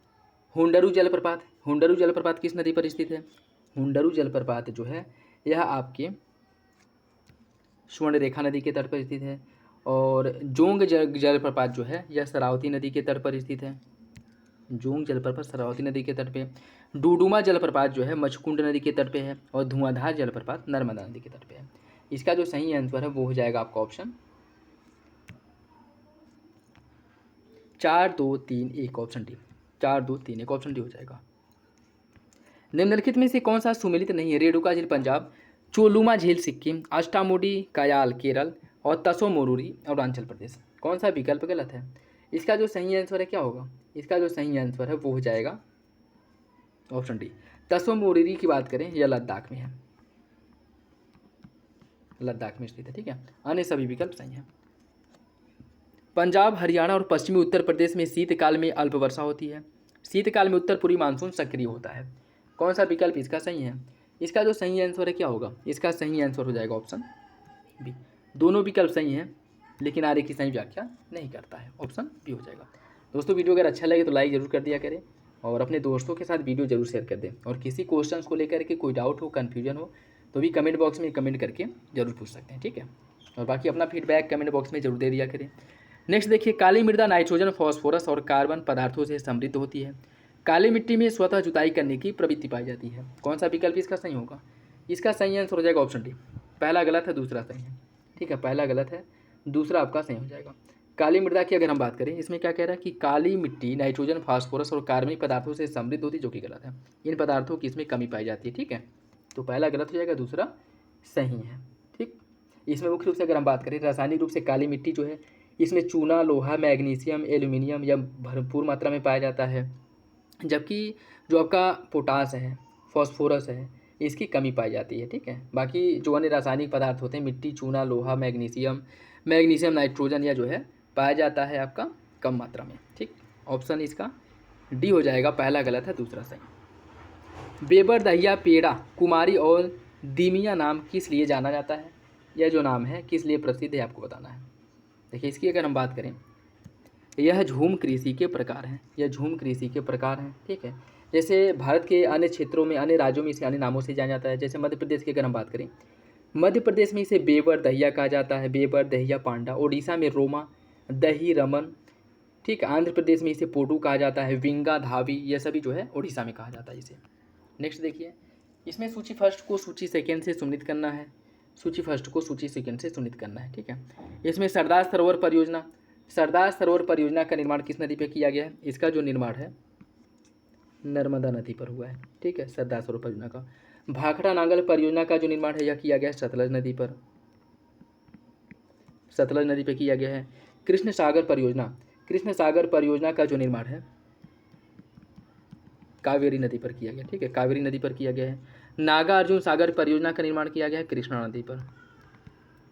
हुंडरू जलप्रपात किस नदी पर स्थित है? हुंडरू जलप्रपात जो है यह आपके स्वर्ण रेखा नदी के तट पर स्थित है। और जोंग जलप्रपात जो है यह शरावती नदी के तट पर स्थित है। जोंग जलप्रपात शरावती नदी के तट पे। डुडुमा जलप्रपात जो है मचकुंड नदी के तट पे है। और धुआंधार जलप्रपात नर्मदा नदी के तट पे है। इसका जो सही आंसर है वो हो जाएगा आपका option 4 2 3 1 option D. 4 2 3 1 option D हो जाएगा। निम्नलिखित में से कौन सा सुमेलित नहीं है? रेणुका झील पंजाब, चोलुमा झील सिक्किम, अष्टामुडी कयाल केरल और तसो मोरूरी अरुणाचल प्रदेश। कौन सा विकल्प गलत है? इसका जो सही आंसर है क्या होगा? इसका जो सही आंसर है वो हो जाएगा ऑप्शन डी। तसो मोरूरी की बात करें यह लद्दाख में है, लद्दाख में स्थित है। ठीक है, अन्य सभी विकल्प सही हैं। पंजाब, हरियाणा और पश्चिमी उत्तर प्रदेश में शीतकाल में अल्प वर्षा होती है। शीतकाल में उत्तर पूर्वी मानसून सक्रिय होता है। कौन सा विकल्प इसका सही है? इसका जो सही आंसर है क्या होगा? इसका सही आंसर हो जाएगा ऑप्शन बी। दोनों विकल्प सही हैं लेकिन आगे की सही व्याख्या नहीं करता है, ऑप्शन बी हो जाएगा। दोस्तों वीडियो अगर अच्छा लगे तो लाइक जरूर कर दिया करें और अपने दोस्तों के साथ वीडियो जरूर शेयर कर दें। और किसी क्वेश्चंस को लेकर के कोई डाउट हो, कन्फ्यूजन हो तो भी कमेंट बॉक्स में कमेंट करके जरूर पूछ सकते हैं। ठीक है, और बाकी अपना फीडबैक कमेंट बॉक्स में जरूर दे दिया करें। नेक्स्ट देखिए, काली मृदा नाइट्रोजन, फॉस्फोरस और कार्बन पदार्थों से समृद्ध होती है। काली मिट्टी में स्वतः जुताई करने की प्रवृत्ति पाई जाती है। कौन सा विकल्प इसका सही होगा? इसका सही आंसर हो जाएगा ऑप्शन डी। पहला गलत है, दूसरा सही है। ठीक है, पहला गलत है, दूसरा आपका सही हो जाएगा। काली मृदा की अगर हम बात करें, इसमें क्या कह रहा है कि काली मिट्टी नाइट्रोजन, फास्फोरस और कार्बनिक पदार्थों से समृद्ध होती है, जो कि गलत है। इन पदार्थों की इसमें कमी पाई जाती है। ठीक है, तो पहला गलत हो जाएगा, दूसरा सही है। ठीक, इसमें मुख्य रूप से अगर हम बात करें रासायनिक रूप से काली मिट्टी जो है इसमें चूना, लोहा, मैग्नीशियम, एल्यूमिनियम यह भरपूर मात्रा में पाया जाता है। जबकि जो आपका पोटास है, फॉस्फोरस है, इसकी कमी पाई जाती है। ठीक है, बाकी जो अन्य रासायनिक पदार्थ होते हैं मिट्टी, चूना, लोहा, मैग्नीशियम, नाइट्रोजन यह जो है पाया जाता है आपका कम मात्रा में। ठीक, ऑप्शन इसका डी हो जाएगा। पहला गलत है, दूसरा सही। बेबर, दहिया, पेड़ा, कुमारी और दीमिया नाम किस लिए जाना जाता है? यह जो नाम है किस लिए प्रसिद्ध है आपको बताना है। देखिए, इसकी अगर हम बात करें, यह झूम कृषि के प्रकार हैं। यह झूम कृषि के प्रकार हैं। ठीक है, जैसे भारत के अन्य क्षेत्रों में, अन्य राज्यों में इसे अन्य नामों से जाना जाता है। जैसे मध्य प्रदेश की अगर हम बात करें, मध्य प्रदेश में इसे बेबर दहिया कहा जाता है। बेबर, दहिया, पांडा। उड़ीसा में रोमा, दही, रमन। ठीक, आंध्र प्रदेश में इसे पोटू कहा जाता है। विंगा, धावी, यह सभी जो है उड़ीसा में कहा जाता है इसे। नेक्स्ट देखिए, इसमें सूची फर्स्ट को सूची सेकेंड से सुनित करना है। सूची फर्स्ट को सूची सेकेंड से सुनित करना है। ठीक है, इसमें सरदार सरोवर परियोजना, सरदार सरोवर परियोजना का निर्माण किस नदी पर किया गया है? इसका जो निर्माण है नर्मदा नदी पर हुआ है। ठीक है, सरदार सरोवर परियोजना का। भाखड़ा नांगल परियोजना का जो निर्माण है यह किया गया है सतलज नदी पर, सतलज नदी पर किया गया है। कृष्ण सागर परियोजना, कृष्ण सागर परियोजना का जो निर्माण है कावेरी नदी पर किया गया। ठीक है, कावेरी नदी पर किया गया है। नागार्जुन सागर परियोजना का निर्माण किया गया है कृष्णा नदी पर।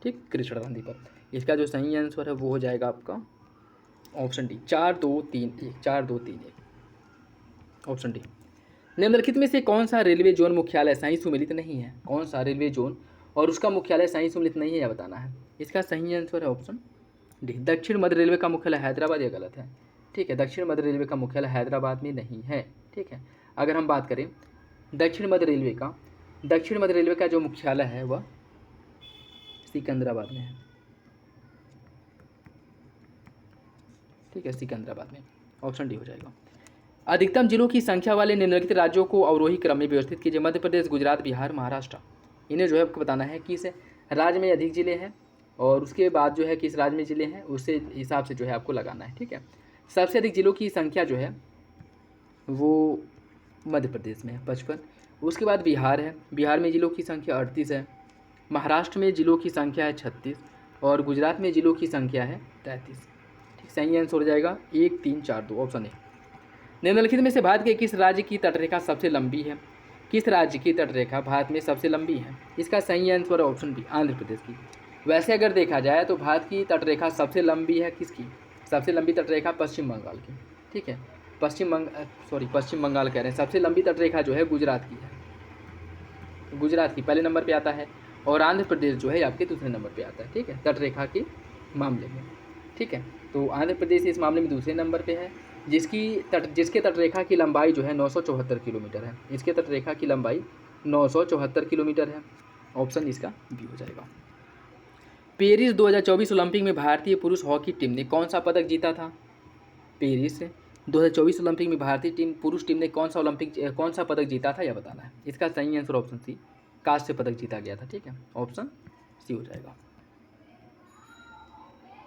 ठीक, कृष्णा नदी पर। इसका जो सही आंसर है वो हो जाएगा आपका ऑप्शन डी। 4 2 3 1, 4 2 3 1 option D. निम्नलिखित में से कौन सा रेलवे जोन मुख्यालय साई सुमेलित नहीं है? कौन सा रेलवे जोन और उसका मुख्यालय साई सुमेलित नहीं है यह बताना है। इसका सही आंसर है ऑप्शन डी। दक्षिण मध्य रेलवे का मुख्यालय हैदराबाद, यह गलत है। ठीक है, दक्षिण मध्य रेलवे का मुख्यालय हैदराबाद में नहीं है। ठीक है, अगर हम बात करें दक्षिण मध्य रेलवे का जो मुख्यालय है वह सिकंदराबाद में है। ठीक है, सिकंदराबाद में, ऑप्शन डी हो जाएगा। अधिकतम जिलों की संख्या वाले निम्नलिखित राज्यों को अवरोही क्रम में व्यवस्थित कीजिए। मध्य प्रदेश, गुजरात, बिहार, महाराष्ट्र। इन्हें जो है आपको बताना है किस राज्य में अधिक जिले हैं और उसके बाद जो है किस राज्य में जिले हैं, उससे हिसाब से जो है आपको लगाना है। ठीक है, सबसे अधिक जिलों की संख्या जो है वो मध्य प्रदेश में है 55। उसके बाद बिहार है, बिहार में जिलों की संख्या 38 है। महाराष्ट्र में जिलों की संख्या है 36 और गुजरात में जिलों की संख्या है 33। ठीक, सही आंसर हो जाएगा 1 3 4 2 ऑप्शन ए। निम्नलिखित में से भारत के किस राज्य की तटरेखा सबसे लंबी है? किस राज्य की तटरेखा भारत में सबसे लंबी है? इसका सही आंसर है ऑप्शन बी, आंध्र प्रदेश की। वैसे अगर देखा जाए तो भारत की तटरेखा सबसे लंबी है किसकी? सबसे लंबी तटरेखा पश्चिम बंगाल की। ठीक है, पश्चिम बंगाल कह रहे हैं। सबसे लंबी तटरेखा जो है गुजरात की है। गुजरात की पहले नंबर पे आता है और आंध्र प्रदेश जो है आपके दूसरे नंबर पे आता है। ठीक है, तटरेखा के मामले में। ठीक है, तो आंध्र प्रदेश इस मामले में दूसरे नंबर पे है, जिसके तटरेखा की लंबाई जो है 974 किलोमीटर है। इसके तटरेखा की लंबाई 974 किलोमीटर है। ऑप्शन इसका बी हो जाएगा। पेरिस 2024 ओलंपिक में भारतीय पुरुष हॉकी टीम ने कौन सा पदक जीता था? पेरिस 2024 ओलंपिक में भारतीय पुरुष टीम ने कौन सा पदक जीता था, यह बताना है। इसका सही आंसर ऑप्शन सी, कांस्य पदक जीता गया था। ठीक है, ऑप्शन सी हो जाएगा।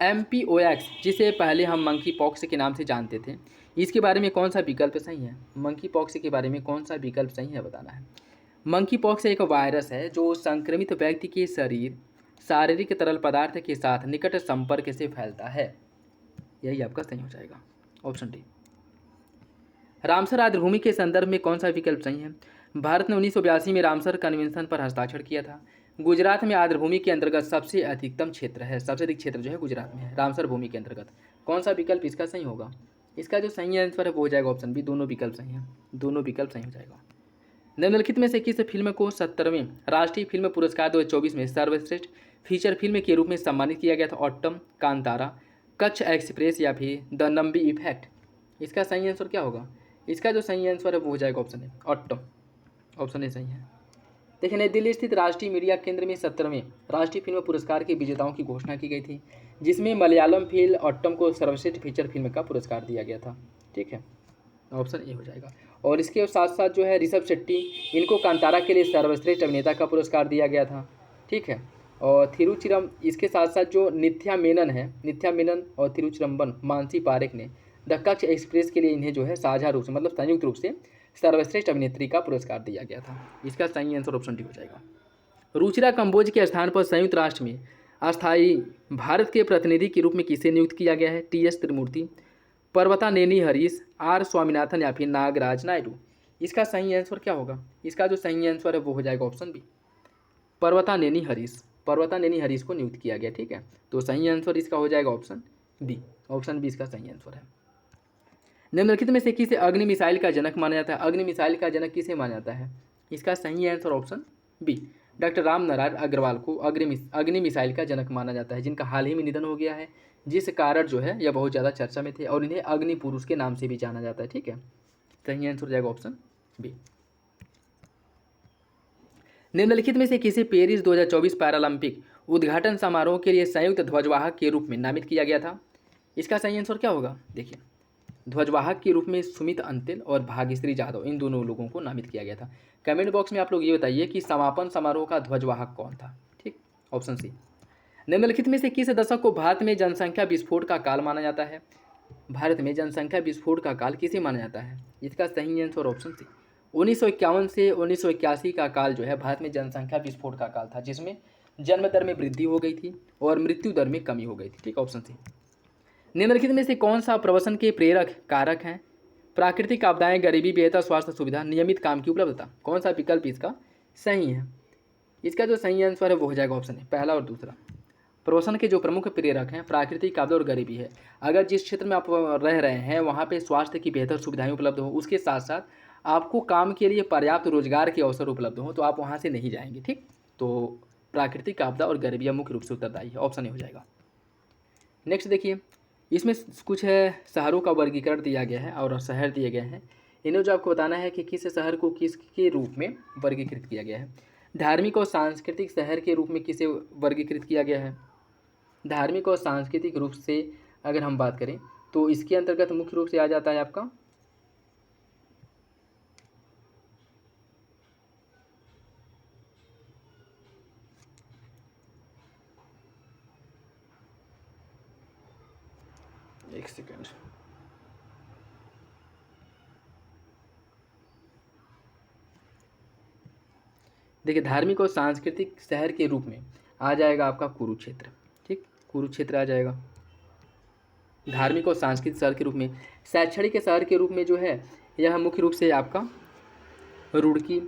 MPOX, जिसे पहले हम मंकी पॉक्स के नाम से जानते थे, इसके बारे में कौन सा विकल्प सही है? मंकी पॉक्स के बारे में कौन सा विकल्प सही है, बताना है। मंकी पॉक्स एक वायरस है जो संक्रमित व्यक्ति के शारीरिक तरल पदार्थ के साथ निकट संपर्क से फैलता है। यही आपका सही हो जाएगा, ऑप्शन डी। रामसर आर्द्रभूमि के संदर्भ में कौन सा विकल्प सही है? भारत ने 1982 में रामसर कन्वेंशन पर हस्ताक्षर किया था। गुजरात में आर्द्रभूमि के अंतर्गत सबसे अधिकतम क्षेत्र है, सबसे अधिक क्षेत्र जो है गुजरात में है रामसर भूमि के अंतर्गत। कौन सा विकल्प इसका सही होगा? इसका जो सही आंसर है वो हो जाएगा ऑप्शन बी, दोनों विकल्प सही हैं, दोनों विकल्प सही हो जाएगा। निम्नलिखित में से किस फिल्म को 70वें राष्ट्रीय फिल्म पुरस्कार 2024 में सर्वश्रेष्ठ फीचर फिल्म के रूप में सम्मानित किया गया था? ऑटम, कांतारा, कच्छ एक्सप्रेस या फिर द नंबी इफेक्ट? इसका सही आंसर क्या होगा? इसका जो सही आंसर है वो हो जाएगा option A, autumn. Option A सही है। देखिए, नई दिल्ली स्थित राष्ट्रीय मीडिया केंद्र में 70वें राष्ट्रीय फिल्म पुरस्कार के विजेताओं की घोषणा की गई थी, जिसमें मलयालम फिल्म ऑटम को सर्वश्रेष्ठ फीचर फिल्म का पुरस्कार दिया गया था। ठीक है, ऑप्शन ए हो जाएगा। और इसके साथ साथ जो है ऋषभ शेट्टी, इनको कांतारा के लिए सर्वश्रेष्ठ अभिनेता का पुरस्कार दिया गया था। ठीक है, और इसके साथ साथ जो नित्या मेनन और थिरुचिरंबन मानसी पारेख ने द कच्छ एक्सप्रेस के लिए इन्हें जो है साझा रूप से मतलब संयुक्त रूप से सर्वश्रेष्ठ अभिनेत्री का पुरस्कार दिया गया था। इसका सही आंसर ऑप्शन डी हो जाएगा। रुचिरा कंबोज के स्थान पर संयुक्त राष्ट्र में अस्थायी भारत के प्रतिनिधि के रूप में किसे नियुक्त किया गया है? TS त्रिमूर्ति, पर्वता नेनी हरीश, R स्वामीनाथन या फिर नागराज नायडू? इसका सही आंसर क्या होगा? इसका जो सही आंसर है वो हो जाएगा ऑप्शन बी, पर्वता नेनी हरीश को नियुक्त किया गया। ठीक है, तो सही आंसर इसका हो जाएगा ऑप्शन बी, ऑप्शन बी इसका सही आंसर है। निम्नलिखित में से किसे अग्नि मिसाइल का जनक माना जाता है? अग्नि मिसाइल का जनक किसे माना जाता है? इसका सही answer option B, doctor Ram Narayan Agarwal को अग्नि मिसाइल का जनक माना जाता है, जिनका हाल ही में निधन हो गया है, जिस कारण जो है यह बहुत ज़्यादा चर्चा में थे और इन्हें अग्नि पुरुष के नाम से भी जाना जाता है। ठीक है, सही आंसर हो जाएगा ऑप्शन बी। निम्नलिखित में से किसे पेरिस 2024 पैरालंपिक उद्घाटन समारोह के लिए संयुक्त ध्वजवाहक के रूप में नामित किया गया था? इसका सही आंसर क्या होगा? देखिए, ध्वजवाहक के रूप में सुमित अंतिल और भाग्यश्री जाधव, इन दोनों लोगों को नामित किया गया था। कमेंट बॉक्स में आप लोग ये बताइए कि समापन समारोह का ध्वजवाहक कौन था? ठीक, ऑप्शन सी। निम्नलिखित में से किस दशक को भारत में जनसंख्या विस्फोट का काल माना जाता है? भारत में जनसंख्या विस्फोट का काल किसे माना जाता है? इसका सही आंसर ऑप्शन सी, 1951 से 1981 का काल जो है भारत में जनसंख्या विस्फोट का काल था, जिसमें जन्म दर में वृद्धि हो गई थी और मृत्यु दर में कमी हो गई थी। ठीक, ऑप्शन सी। निम्नलिखित में से कौन सा प्रवसन के प्रेरक कारक हैं? प्राकृतिक आपदाएं, गरीबी, बेहतर स्वास्थ्य सुविधा, नियमित काम की उपलब्धता? कौन सा विकल्प इसका सही है? इसका जो सही आंसर है वो हो जाएगा ऑप्शन है, पहला और दूसरा। प्रवसन के जो प्रमुख प्रेरक हैं प्राकृतिक आपदा और गरीबी है। अगर जिस क्षेत्र में आप रह रहे हैं वहाँ पे स्वास्थ्य की बेहतर सुविधाएं उपलब्ध हो, उसके साथ साथ आपको काम के लिए पर्याप्त रोजगार के अवसर उपलब्ध हो, तो आप वहाँ से नहीं जाएंगे। ठीक, तो प्राकृतिक आपदा और गरीबी मुख्य रूप से उत्तरदायी है, ऑप्शन ए हो जाएगा। नेक्स्ट देखिए, इसमें कुछ है शहरों का वर्गीकरण दिया गया है और शहर दिए गए हैं। इन्हें जो आपको बताना है कि किस शहर को किसके रूप में वर्गीकृत किया गया है। धार्मिक और सांस्कृतिक शहर के रूप में किसे वर्गीकृत किया गया है? धार्मिक और सांस्कृतिक रूप से अगर हम बात करें तो इसके अंतर्गत मुख्य रूप से आ जाता है आपका एक सेकेंड, देखिए, धार्मिक और सांस्कृतिक शहर के रूप में आ जाएगा आपका कुरुक्षेत्र। ठीक, कुरुक्षेत्र आ जाएगा धार्मिक और सांस्कृतिक शहर के रूप में। शैक्षणिक शहर के रूप में जो है यह मुख्य रूप से आपका रुड़की,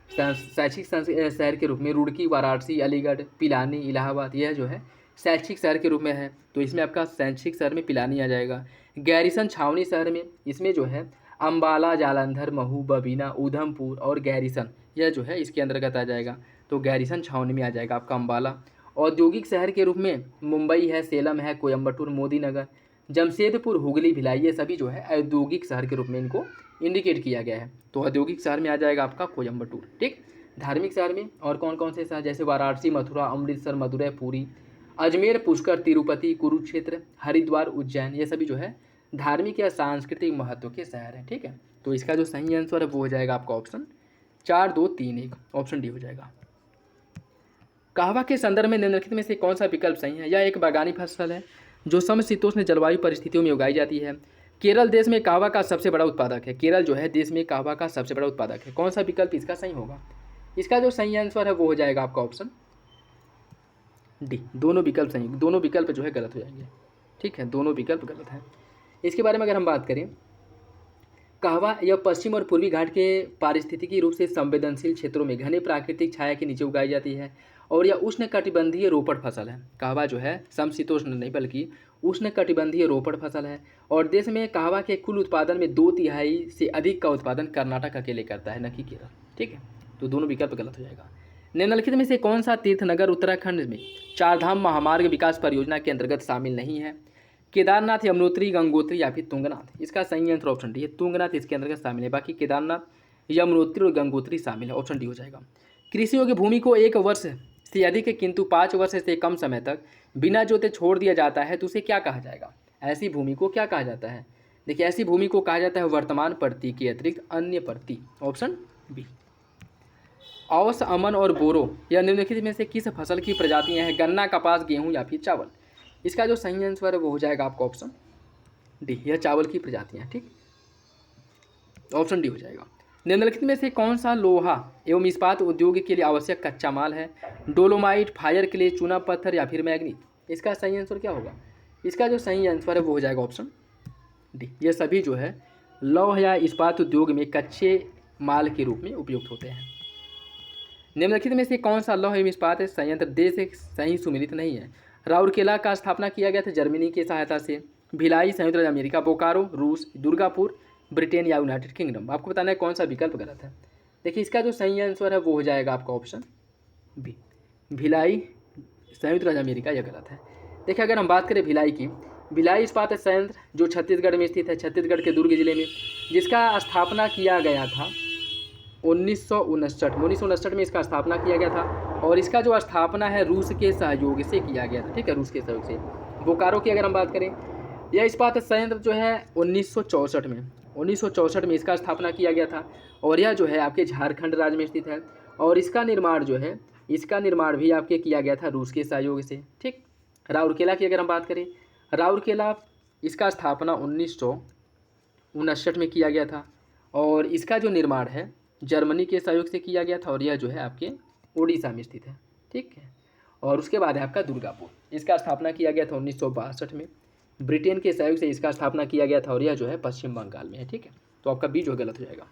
शैक्षिक शहर के रूप में रुड़की, वाराणसी, अलीगढ़, पिलानी, इलाहाबाद, यह जो है शैक्षिक शहर के रूप में है, तो इसमें आपका शैक्षिक शहर में पिलानी आ जाएगा। गैरिसन छावनी शहर में इसमें जो है अम्बाला, जालंधर, महू, बबीना, उधमपुर और गैरिसन, यह जो है इसके अंतर्गत आ जाएगा, तो गैरिसन छावनी में आ जाएगा आपका अम्बाला। औद्योगिक शहर के रूप में मुंबई है, सेलम है, कोयम्बटूर, मोदीनगर, जमशेदपुर, हुगली, भिलाई, ये सभी जो है औद्योगिक शहर के रूप में इनको इंडिकेट किया गया है, तो औद्योगिक शहर में आ जाएगा आपका कोयम्बटूर। ठीक, धार्मिक शहर में और कौन कौन से शहर, जैसे वाराणसी, मथुरा, अमृतसर, मदुरै, पुरी, अजमेर, पुष्कर, तिरुपति, कुरुक्षेत्र, हरिद्वार, उज्जैन, ये सभी जो है धार्मिक या सांस्कृतिक महत्व के शहर हैं। ठीक है, तो इसका जो सही आंसर है वो हो जाएगा आपका ऑप्शन 4, 2, 3, 1, ऑप्शन डी हो जाएगा। कहवा के संदर्भ में निम्नलिखित में से कौन सा विकल्प सही है? यह एक बागानी फसल है जो समशीतोष्ण जलवायु परिस्थितियों में उगाई जाती है। केरल देश में कहवा का सबसे बड़ा उत्पादक है। केरल जो है देश में कहवा का सबसे बड़ा उत्पादक है। कौन सा विकल्प इसका सही होगा? इसका जो सही आंसर है वो हो जाएगा आपका ऑप्शन डी। दोनों विकल्प सही, दोनों विकल्प जो है गलत हो जाएंगे। ठीक है, दोनों विकल्प गलत हैं। इसके बारे में अगर हम बात करें, कहवा यह पश्चिम और पूर्वी घाट के पारिस्थितिकी रूप से संवेदनशील क्षेत्रों में घने प्राकृतिक छाया के नीचे उगाई जाती है और यह उष्णकटिबंधीय रोपड़ फसल है। कहवा जो है समशीतोष्ण नहीं बल्कि उष्णकटिबंधीय रोपड़ फसल है और देश में कहवा के कुल उत्पादन में 2/3 से अधिक का उत्पादन कर्नाटक अकेले करता है, न कि केरल। ठीक है, तो दोनों विकल्प गलत हो जाएगा। निम्नलिखित में से कौन सा तीर्थनगर उत्तराखंड में चारधाम महामार्ग विकास परियोजना के अंतर्गत शामिल नहीं है? केदारनाथ, यमुनोत्री, गंगोत्री या फिर तुंगनाथ? इसका सही आंसर ऑप्शन डी है, तुंगनाथ इसके अंतर्गत शामिल है। बाकी केदारनाथ, यमुनोत्री और गंगोत्री शामिल है, ऑप्शन डी हो जाएगा। कृषि योग्य भूमि को 1 वर्ष से अधिक किंतु 5 वर्ष से कम समय तक बिना जोते छोड़ दिया जाता है तो उसे क्या कहा जाएगा? ऐसी भूमि को क्या कहा जाता है? देखिए, ऐसी भूमि को कहा जाता है वर्तमान प्रति के अतिरिक्त अन्य प्रति, ऑप्शन बी। औस, अमन और बोरो यह निम्नलिखित में से किस फसल की प्रजातियां हैं? गन्ना, कपास, गेहूं या फिर चावल? इसका जो सही आंसर है वो हो जाएगा आपका ऑप्शन डी, यह चावल की प्रजातियां। ठीक, ऑप्शन डी हो जाएगा। निम्नलिखित में से कौन सा लोहा एवं इस्पात उद्योग के लिए आवश्यक कच्चा माल है? डोलोमाइट, फायर क्ले, चूना पत्थर या फिर मैग्नीज? इसका सही आंसर क्या होगा? इसका जो सही आंसर है वो हो जाएगा ऑप्शन डी, ये सभी जो है लौह या इस्पात उद्योग में कच्चे माल के रूप में उपयुक्त होते हैं। निम्नलिखित में से कौन सा लौह एवं इस्पात संयंत्र देश से सही सुमिलित नहीं है? राउरकेला का स्थापना किया गया था जर्मनी की सहायता से, भिलाई संयुक्त राज्य अमेरिका, बोकारो रूस, दुर्गापुर ब्रिटेन या यूनाइटेड किंगडम? आपको बताना है कौन सा विकल्प गलत है। देखिए, इसका जो सही आंसर है वो हो जाएगा आपका ऑप्शन बी, भिलाई संयुक्त राज्य अमेरिका, यह गलत है। देखिए, अगर हम बात करें भिलाई की, भिलाई इस्पात संयंत्र जो छत्तीसगढ़ में स्थित है, छत्तीसगढ़ के दुर्ग जिले में, जिसका स्थापना किया गया था 1959 में इसका स्थापना किया गया था और इसका जो स्थापना है रूस के सहयोग से किया गया था। ठीक है, रूस के सहयोग से। बोकारो की अगर हम बात करें, यह इस्पात संयंत्र जो है 1964 में इसका स्थापना किया गया था और यह जो है आपके झारखंड राज्य में स्थित है और इसका निर्माण जो है, इसका निर्माण भी आपके किया गया था रूस के सहयोग से। ठीक, राउरकेला की अगर हम बात करें, राउरकेला इसका स्थापना 1959 में किया गया था और इसका जो निर्माण है जर्मनी के सहयोग से किया गया था और यह जो है आपके उड़ीसा में स्थित है। ठीक है, और उसके बाद है आपका दुर्गापुर, इसका स्थापना किया गया था 1962 में, ब्रिटेन के सहयोग से इसका स्थापना किया गया था और यह जो है पश्चिम बंगाल में है। ठीक है, तो आपका बी जो गलत हो जाएगा।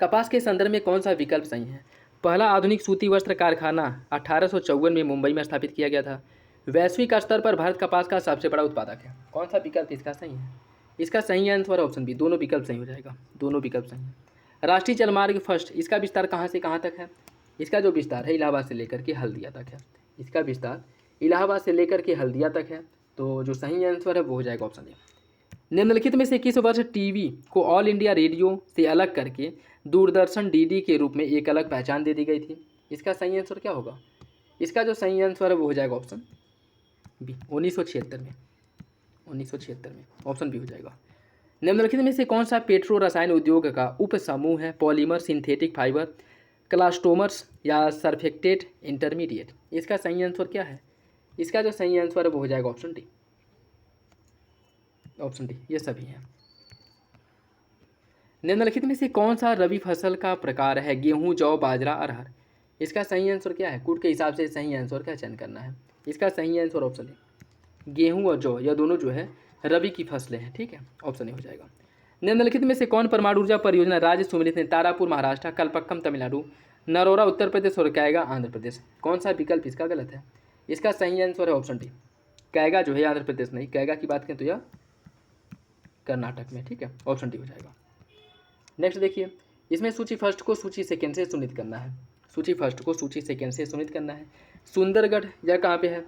कपास के संदर्भ में कौन सा विकल्प सही है? पहला आधुनिक सूती वस्त्र कारखाना 1854 में मुंबई में स्थापित किया गया था। वैश्विक स्तर पर भारत कपास का सबसे बड़ा उत्पादक है। कौन सा विकल्प इसका सही है? इसका सही आंसर ऑप्शन बी, दोनों विकल्प सही हो जाएगा, दोनों विकल्प सही है। राष्ट्रीय जलमार्ग फर्स्ट, इसका विस्तार कहाँ से कहाँ तक है? इसका जो विस्तार है इलाहाबाद से लेकर के हल्दिया तक है। इसका विस्तार इलाहाबाद से लेकर के हल्दिया तक है, तो जो सही आंसर है वो हो जाएगा ऑप्शन ए। निम्नलिखित में से किस वर्ष टीवी को ऑल इंडिया रेडियो से अलग करके दूरदर्शन डीडी के रूप में एक अलग पहचान दे दी गई थी? इसका सही आंसर क्या होगा? इसका जो सही आंसर है वो हो जाएगा ऑप्शन बी, 1976 में, 1976 में, ऑप्शन बी हो जाएगा। निम्नलिखित में से कौन सा पेट्रो रसायन उद्योग का उप समूह है? पॉलीमर, सिंथेटिक फाइबर, क्लास्टोमर्स या सरफेक्टेट इंटरमीडिएट? इसका सही आंसर क्या है? इसका जो सही आंसर है वो हो जाएगा ऑप्शन डी, ऑप्शन डी, ये सभी हैं। निम्नलिखित में से कौन सा रबी फसल का प्रकार है? गेहूं, जौ, बाजरा, अरहर? इसका सही आंसर क्या है? कूट के हिसाब से सही आंसर का चयन करना है। इसका सही आंसर ऑप्शन ए, गेहूं और जौ, यह दोनों जो है रबी की फसलें हैं। ठीक है, ऑप्शन ए हो जाएगा। निम्नलिखित में से कौन परमाणु ऊर्जा परियोजना राज्य सुमिलित है? तारापुर महाराष्ट्र, कलपक्कम तमिलनाडु, नरोरा उत्तर प्रदेश और कैगा आंध्र प्रदेश? कौन सा विकल्प इसका गलत है? इसका सही आंसर है ऑप्शन डी, कैगा जो है आंध्र प्रदेश नहीं, कैगा की बात करें तो यह कर्नाटक में। ठीक है, ऑप्शन डी हो जाएगा। नेक्स्ट देखिए, इसमें सूची फर्स्ट को सूची सेकेंड से सुनित करना है। सूची फर्स्ट को सूची सेकेंड से सुनित करना है। सुंदरगढ़ यह कहाँ पे है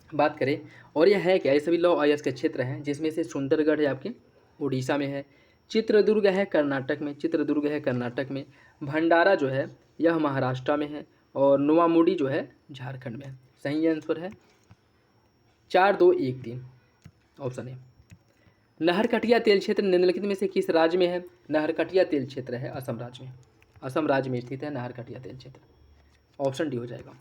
बात करें, और यह है क्या? ये सभी लौ अयस्क के क्षेत्र हैं जिसमें से सुंदरगढ़ है आपके उड़ीसा में है, चित्रदुर्ग है कर्नाटक में, चित्रदुर्ग है कर्नाटक में, भंडारा जो है यह महाराष्ट्र में है और नोवामुडी जो है झारखंड में है। सही आंसर है 4213 ऑप्शन है। नहरकटिया तेल क्षेत्र निम्नलिखित में से किस राज्य में है? नहरकटिया तेल क्षेत्र है असम राज्य में, असम राज्य में स्थित है नहरकटिया तेल क्षेत्र, ऑप्शन डी हो जाएगा।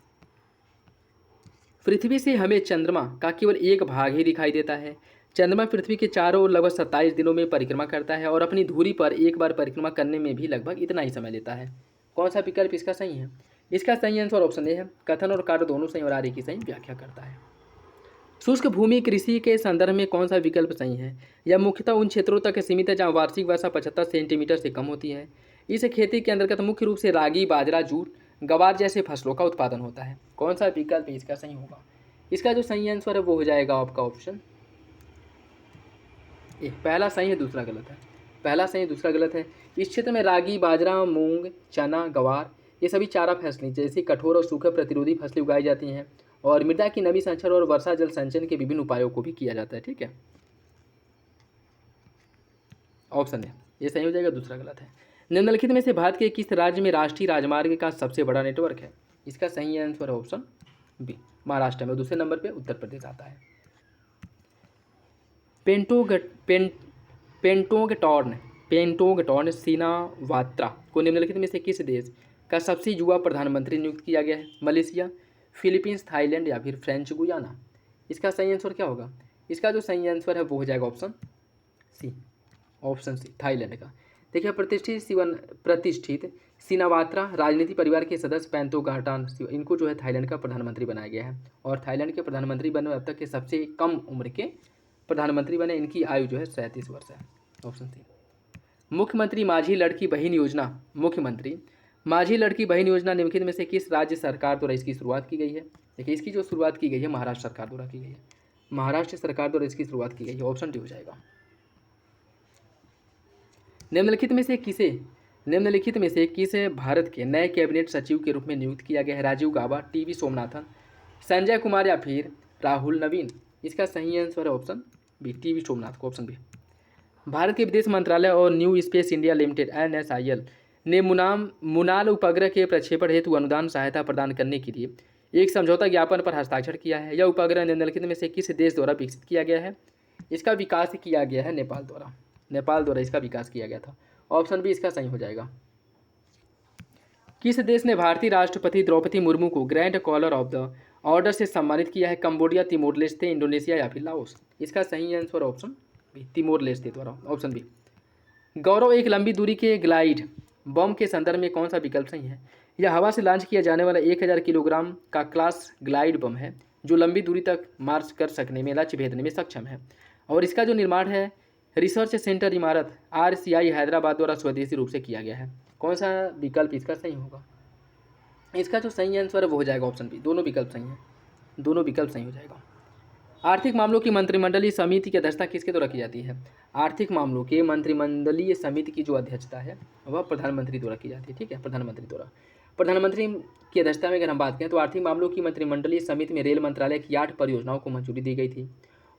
पृथ्वी से हमें चंद्रमा का केवल एक भाग ही दिखाई देता है। चंद्रमा पृथ्वी के चारों ओर लगभग 27 दिनों में परिक्रमा करता है और अपनी धुरी पर एक बार परिक्रमा करने में भी लगभग इतना ही समय लेता है। कौन सा विकल्प इसका सही है? इसका सही आंसर ऑप्शन ए है। कथन और कार्य दोनों सही और आर्य की सही व्याख्या करता है। शुष्क भूमि कृषि के संदर्भ में कौन सा विकल्प सही है? यह मुख्यतः उन क्षेत्रों तक सीमित है जहाँ वार्षिक वर्षा 75 सेंटीमीटर से कम होती है। इस खेती के अंतर्गत मुख्य रूप से रागी, बाजरा, जूट, गवार जैसे फसलों का उत्पादन होता है। कौन सा विकल्प इसका सही होगा? इसका जो सही आंसर है वो हो जाएगा आपका ऑप्शन ए। पहला सही है, दूसरा गलत है। पहला सही है, दूसरा गलत है। इस क्षेत्र में रागी, बाजरा, मूंग, चना, गवार ये सभी चारा फसलें जैसे कठोर और सूखा प्रतिरोधी फसलें उगाई जाती हैं और मृदा की नमी संचरण और वर्षा जल संचयन के विभिन्न उपायों को भी किया जाता है। ठीक है, ऑप्शन है ये सही हो जाएगा, दूसरा गलत है। निम्नलिखित में से भारत के किस राज्य में राष्ट्रीय राजमार्ग का सबसे बड़ा नेटवर्क है? इसका सही आंसर है ऑप्शन बी, महाराष्ट्र में। दूसरे नंबर पे उत्तर प्रदेश आता है। पेंटोगटॉर्न सिनावात्रा को निम्नलिखित में से किस देश का सबसे युवा प्रधानमंत्री नियुक्त किया गया है? मलेशिया, फिलीपींस, थाईलैंड या फिर फ्रेंच गुयाना? इसका सही आंसर क्या होगा? इसका जो सही आंसर है वो हो जाएगा option C, option C Thailand का। देखिए, प्रतिष्ठित सिनावात्रा राजनीति परिवार के सदस्य पेंटोगटॉर्न, इनको जो है थाईलैंड का प्रधानमंत्री बनाया गया है और थाईलैंड के प्रधानमंत्री बने अब तक के सबसे कम उम्र के प्रधानमंत्री बने। इनकी आयु जो है 37 वर्ष है, ऑप्शन सी। मुख्यमंत्री माझी लड़की बहन योजना, मुख्यमंत्री माझी लड़की बहन योजना निम्नलिखित में से किस राज्य सरकार द्वारा इसकी शुरुआत की गई है? देखिए, इसकी जो शुरुआत की गई है महाराष्ट्र सरकार द्वारा की गई है, महाराष्ट्र सरकार द्वारा इसकी शुरुआत की गई है, ऑप्शन डी हो जाएगा। निम्नलिखित में से किसे भारत के नए कैबिनेट सचिव के रूप में नियुक्त किया गया है? राजीव गाबा, टीवी सोमनाथन, संजय कुमार या फिर राहुल नवीन? इसका सही आंसर है ऑप्शन बी, टीवी सोमनाथ को, ऑप्शन बी। भारत के विदेश मंत्रालय और new space India limited NSIL ने मुनाल उपग्रह के प्रक्षेपण हेतु अनुदान सहायता प्रदान करने के लिए एक समझौता ज्ञापन पर हस्ताक्षर किया है। यह उपग्रह निम्नलिखित में से किस देश द्वारा विकसित किया गया है? इसका विकास किया गया है नेपाल द्वारा, नेपाल द्वारा इसका विकास किया गया था, ऑप्शन बी इसका सही हो जाएगा। किस देश ने भारतीय राष्ट्रपति द्रौपदी मुर्मू को grand collar of the order से सम्मानित किया है? कंबोडिया, तिमोर लेस्ते, इंडोनेशिया या फिर लाओस? इसका सही answer option B, Timor Leste द्वारा, ऑप्शन बी। गौरव एक लंबी दूरी के ग्लाइड बम के संदर्भ में कौन सा विकल्प सही है? यह हवा से लॉन्च किया जाने वाला 1000 किलोग्राम का क्लास ग्लाइड बम है जो लंबी दूरी तक मार्च कर सकने में, लक्ष्य भेदने में सक्षम है और इसका जो निर्माण है रिसर्च सेंटर इमारत RCI हैदराबाद द्वारा स्वदेशी रूप से किया गया है। कौन सा विकल्प इसका सही होगा? इसका जो सही आंसर है वो हो जाएगा ऑप्शन बी, दोनों विकल्प सही हैं, दोनों विकल्प सही हो जाएगा। आर्थिक मामलों की मंत्रिमंडलीय समिति की अध्यक्षता किसके द्वारा की जाती है? आर्थिक मामलों के मंत्रिमंडलीय समिति की जो अध्यक्षता है वह प्रधानमंत्री द्वारा की जाती है। ठीक है, प्रधानमंत्री द्वारा। प्रधानमंत्री की अध्यक्षता में अगर हम बात करें तो आर्थिक मामलों की मंत्रिमंडलीय समिति में रेल मंत्रालय की 8 परियोजनाओं को मंजूरी दी गई थी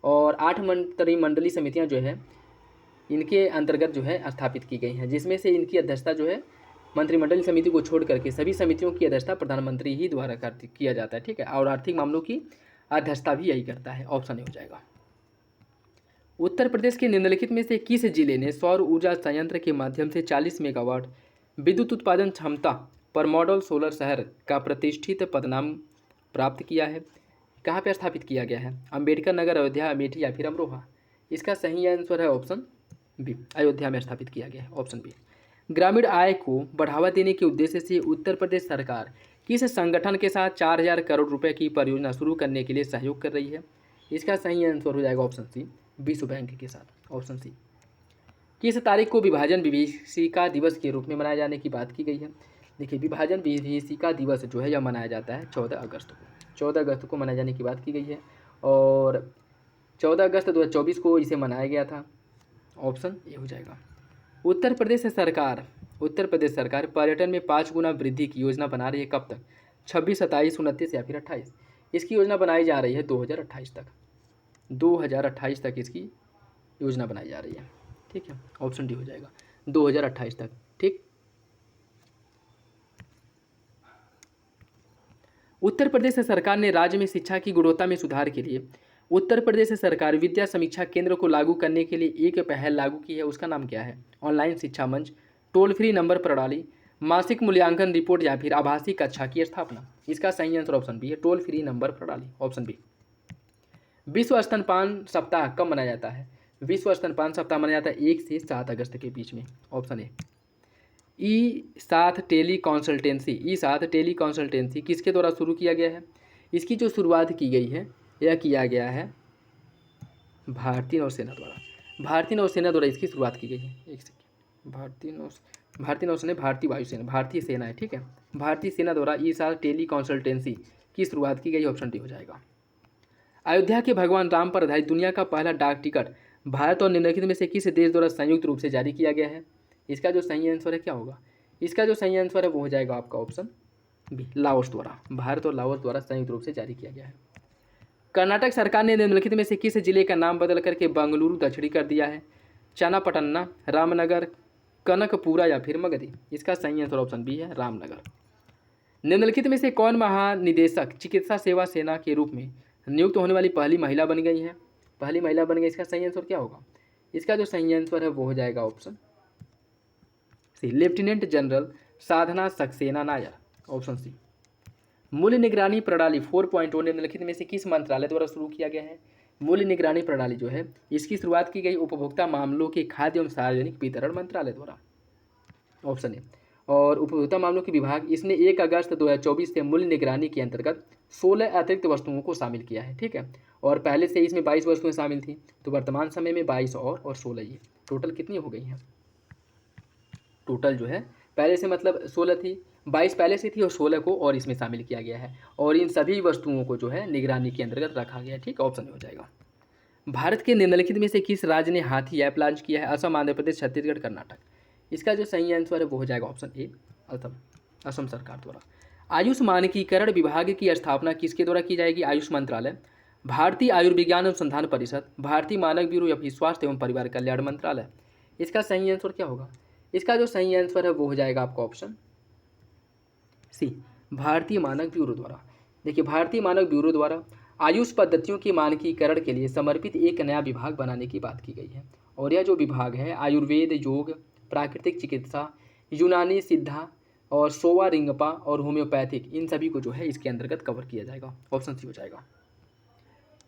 और 8 मंत्रिमंडलीय समितियाँ जो है इनके अंतर्गत जो है स्थापित की गई हैं, जिसमें से इनकी अध्यक्षता जो है मंत्रिमंडलीय समिति को छोड़ करके सभी समितियों की अध्यक्षता प्रधानमंत्री ही द्वारा किया जाता है। ठीक है, और आर्थिक मामलों की अध्यक्षता भी यही करता है, ऑप्शन ए हो जाएगा। उत्तर प्रदेश के निम्नलिखित में से किस जिले ने सौर ऊर्जा संयंत्र के माध्यम से 40 मेगावाट विद्युत उत्पादन क्षमता पर मॉडल सोलर शहर का प्रतिष्ठित पदनाम प्राप्त किया है? कहाँ पर स्थापित किया गया है? अंबेडकर नगर, अयोध्या, अमेठी या फिर अमरोहा? इसका सही आंसर है ऑप्शन बी, अयोध्या में स्थापित किया गया है, ऑप्शन बी। ग्रामीण आय को बढ़ावा देने के उद्देश्य से उत्तर प्रदेश सरकार किस संगठन के साथ 4000 करोड़ रुपए की परियोजना शुरू करने के लिए सहयोग कर रही है? इसका सही आंसर हो जाएगा ऑप्शन सी, विश्व बैंक के साथ, ऑप्शन सी। किस तारीख को विभाजन विभीषिका दिवस के रूप में मनाए जाने की बात की गई है? देखिए, विभाजन विभीषिका दिवस जो है यह मनाया जाता है 14 अगस्त को, 14 अगस्त को मनाए जाने की बात की गई है और 14 अगस्त 2024 को इसे मनाया गया था, ऑप्शन ए हो जाएगा। उत्तर प्रदेश सरकार पर्यटन में 5 गुना वृद्धि की योजना बना रही है, कब तक? 26, 27, 29 या फिर 28? इसकी योजना बनाई जा रही है 2028 तक, 2028 तक इसकी योजना बनाई जा रही है। ठीक है, ऑप्शन डी हो जाएगा, 2028 तक। ठीक, उत्तर प्रदेश सरकार ने राज्य में शिक्षा की गुणवत्ता में सुधार के लिए उत्तर प्रदेश सरकार विद्या समीक्षा केंद्र को लागू करने के लिए एक पहल लागू की है, उसका नाम क्या है? ऑनलाइन शिक्षा मंच, टोल फ्री नंबर प्रणाली, मासिक मूल्यांकन रिपोर्ट या फिर आभासी कक्षा की स्थापना। इसका सही आंसर ऑप्शन बी है, टोल फ्री नंबर प्रणाली, ऑप्शन बी। विश्व स्तनपान सप्ताह कब मनाया जाता है? विश्व स्तनपान सप्ताह मनाया जाता है 1 से 7 अगस्त के बीच में, option A. E7 tele consultancy किसके द्वारा शुरू किया गया है? इसकी जो शुरुआत की गई है यह किया गया है भारतीय नौसेना द्वारा। भारतीय नौसेना द्वारा इसकी शुरुआत की गई है। एक सेकेंड, भारतीय नौसेना, भारतीय वायुसेना, भारतीय सेना है, ठीक है। भारतीय सेना द्वारा ई7 टेली कंसल्टेंसी की शुरुआत की गई, ऑप्शन डी हो जाएगा। अयोध्या के भगवान राम पर आधारित दुनिया का पहला डाक टिकट भारत और निम्नलिखित में से किस देश द्वारा संयुक्त रूप से जारी किया गया है? इसका जो सही आंसर है क्या होगा? इसका जो सही आंसर है वो हो जाएगा आपका ऑप्शन बी, लाओस द्वारा। भारत और लाओस द्वारा संयुक्त रूप से जारी किया गया है। कर्नाटक सरकार ने निम्नलिखित में से किस जिले का नाम बदल करके बेंगलुरु दक्षिणी कर दिया है? चन्नापटना, रामनगर, कनकपुरा या फिर मगधी? इसका सही आंसर ऑप्शन बी है, रामनगर। निम्नलिखित में से कौन महानिदेशक चिकित्सा सेवा सेना के रूप में नियुक्त होने वाली पहली महिला बन गई है? पहली महिला बन गई, इसका सही आंसर क्या होगा? इसका जो सही आंसर है वो हो जाएगा ऑप्शन सी, लेफ्टिनेंट जनरल साधना सक्सेना नायर, ऑप्शन सी। मूल्य निगरानी प्रणाली 4.0 निम्नलिखित में से किस मंत्रालय द्वारा शुरू किया गया है? मूल्य निगरानी प्रणाली जो है इसकी शुरुआत की गई उपभोक्ता मामलों के खाद्य एवं सार्वजनिक वितरण मंत्रालय द्वारा, ऑप्शन ए। और उपभोक्ता मामलों के विभाग इसने 1 अगस्त 2024 से मूल्य निगरानी के अंतर्गत 16 अतिरिक्त वस्तुओं को शामिल किया है, ठीक है। और पहले से इसमें 22 वस्तुएं शामिल थी, तो वर्तमान समय में 22 और 16 ये टोटल कितनी हो गई हैं? टोटल जो है पहले से मतलब 16 थी, 22 पहले से थी और 16 को और इसमें शामिल किया गया है। और इन सभी वस्तुओं को जो है निगरानी के अंतर्गत रखा गया है, ठीक है, ऑप्शन हो जाएगा। भारत के निम्नलिखित में से किस राज्य ने हाथी ऐप लॉन्च किया है? असम, आंध्र प्रदेश, छत्तीसगढ़, कर्नाटक? इसका जो सही आंसर है वो हो जाएगा ऑप्शन ए, असम सरकार द्वारा। आयुष मानकीकरण विभाग की स्थापना किसके द्वारा की जाएगी? आयुष मंत्रालय, भारतीय आयुर्विज्ञान अनुसंधान परिषद, भारतीय मानक ब्यूरो या फिर स्वास्थ्य एवं परिवार कल्याण मंत्रालय? इसका सही आंसर क्या होगा? इसका जो सही आंसर है वो हो जाएगा आपका ऑप्शन सी, भारतीय मानक ब्यूरो द्वारा। देखिए, भारतीय मानक ब्यूरो द्वारा आयुष पद्धतियों के मानकीकरण के लिए समर्पित एक नया विभाग बनाने की बात की गई है। और यह जो विभाग है आयुर्वेद, योग, प्राकृतिक चिकित्सा, यूनानी सिद्धा और सोवा रिंगपा और होम्योपैथिक, इन सभी को जो है इसके अंतर्गत कवर किया जाएगा, ऑप्शन सी हो जाएगा।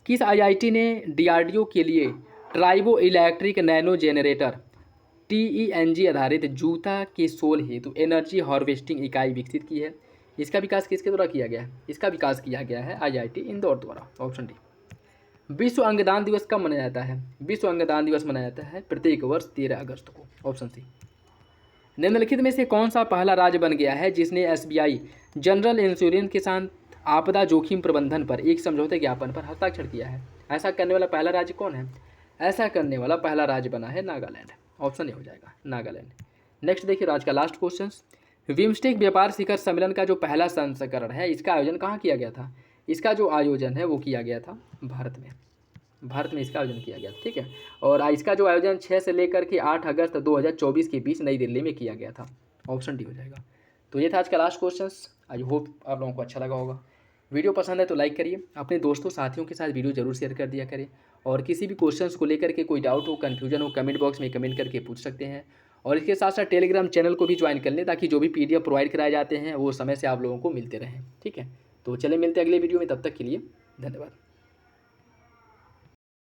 किस आईआईटी ने डीआरडीओ के लिए tribo electric nano generator TENG आधारित जूता के सोल हेतु एनर्जी हार्वेस्टिंग इकाई विकसित की है? इसका विकास किसके द्वारा किया गया है? इसका विकास किया गया है IIT इंदौर द्वारा, ऑप्शन डी। विश्व अंगदान दिवस कब मनाया जाता है? विश्व अंगदान दिवस मनाया जाता है प्रत्येक वर्ष 13 अगस्त को, ऑप्शन सी। निम्नलिखित में से कौन सा पहला राज्य बन गया है जिसने SBI जनरल इंश्योरेंस के साथ आपदा जोखिम प्रबंधन पर एक समझौते ज्ञापन पर हस्ताक्षर किया है? ऐसा करने वाला पहला राज्य कौन है? ऐसा करने वाला पहला राज्य बना है नागालैंड, ऑप्शन ए हो जाएगा, नागालैंड। नेक्स्ट देखिए आज का लास्ट क्वेश्चन, बिम्स्टेक व्यापार शिखर सम्मेलन का जो पहला संस्करण है इसका आयोजन कहाँ किया गया था? इसका जो आयोजन है वो किया गया था भारत में, भारत में इसका आयोजन किया गया, ठीक है। और इसका जो आयोजन 6 से लेकर के 8 अगस्त 2024 के बीच नई दिल्ली में किया गया था, ऑप्शन डी हो जाएगा। तो ये था आज का लास्ट क्वेश्चन। आई होप आप लोगों को अच्छा लगा होगा। वीडियो पसंद है तो लाइक करिए, अपने दोस्तों साथियों के साथ वीडियो जरूर शेयर कर दिया करें। और किसी भी क्वेश्चंस को लेकर के कोई डाउट हो, कन्फ्यूजन हो, कमेंट बॉक्स में कमेंट करके पूछ सकते हैं। और इसके साथ साथ टेलीग्राम चैनल को भी ज्वाइन कर लें ताकि जो भी PDF प्रोवाइड कराए जाते हैं वो समय से आप लोगों को मिलते रहें, ठीक है। तो चले मिलते हैं अगले वीडियो में, तब तक के लिए धन्यवाद।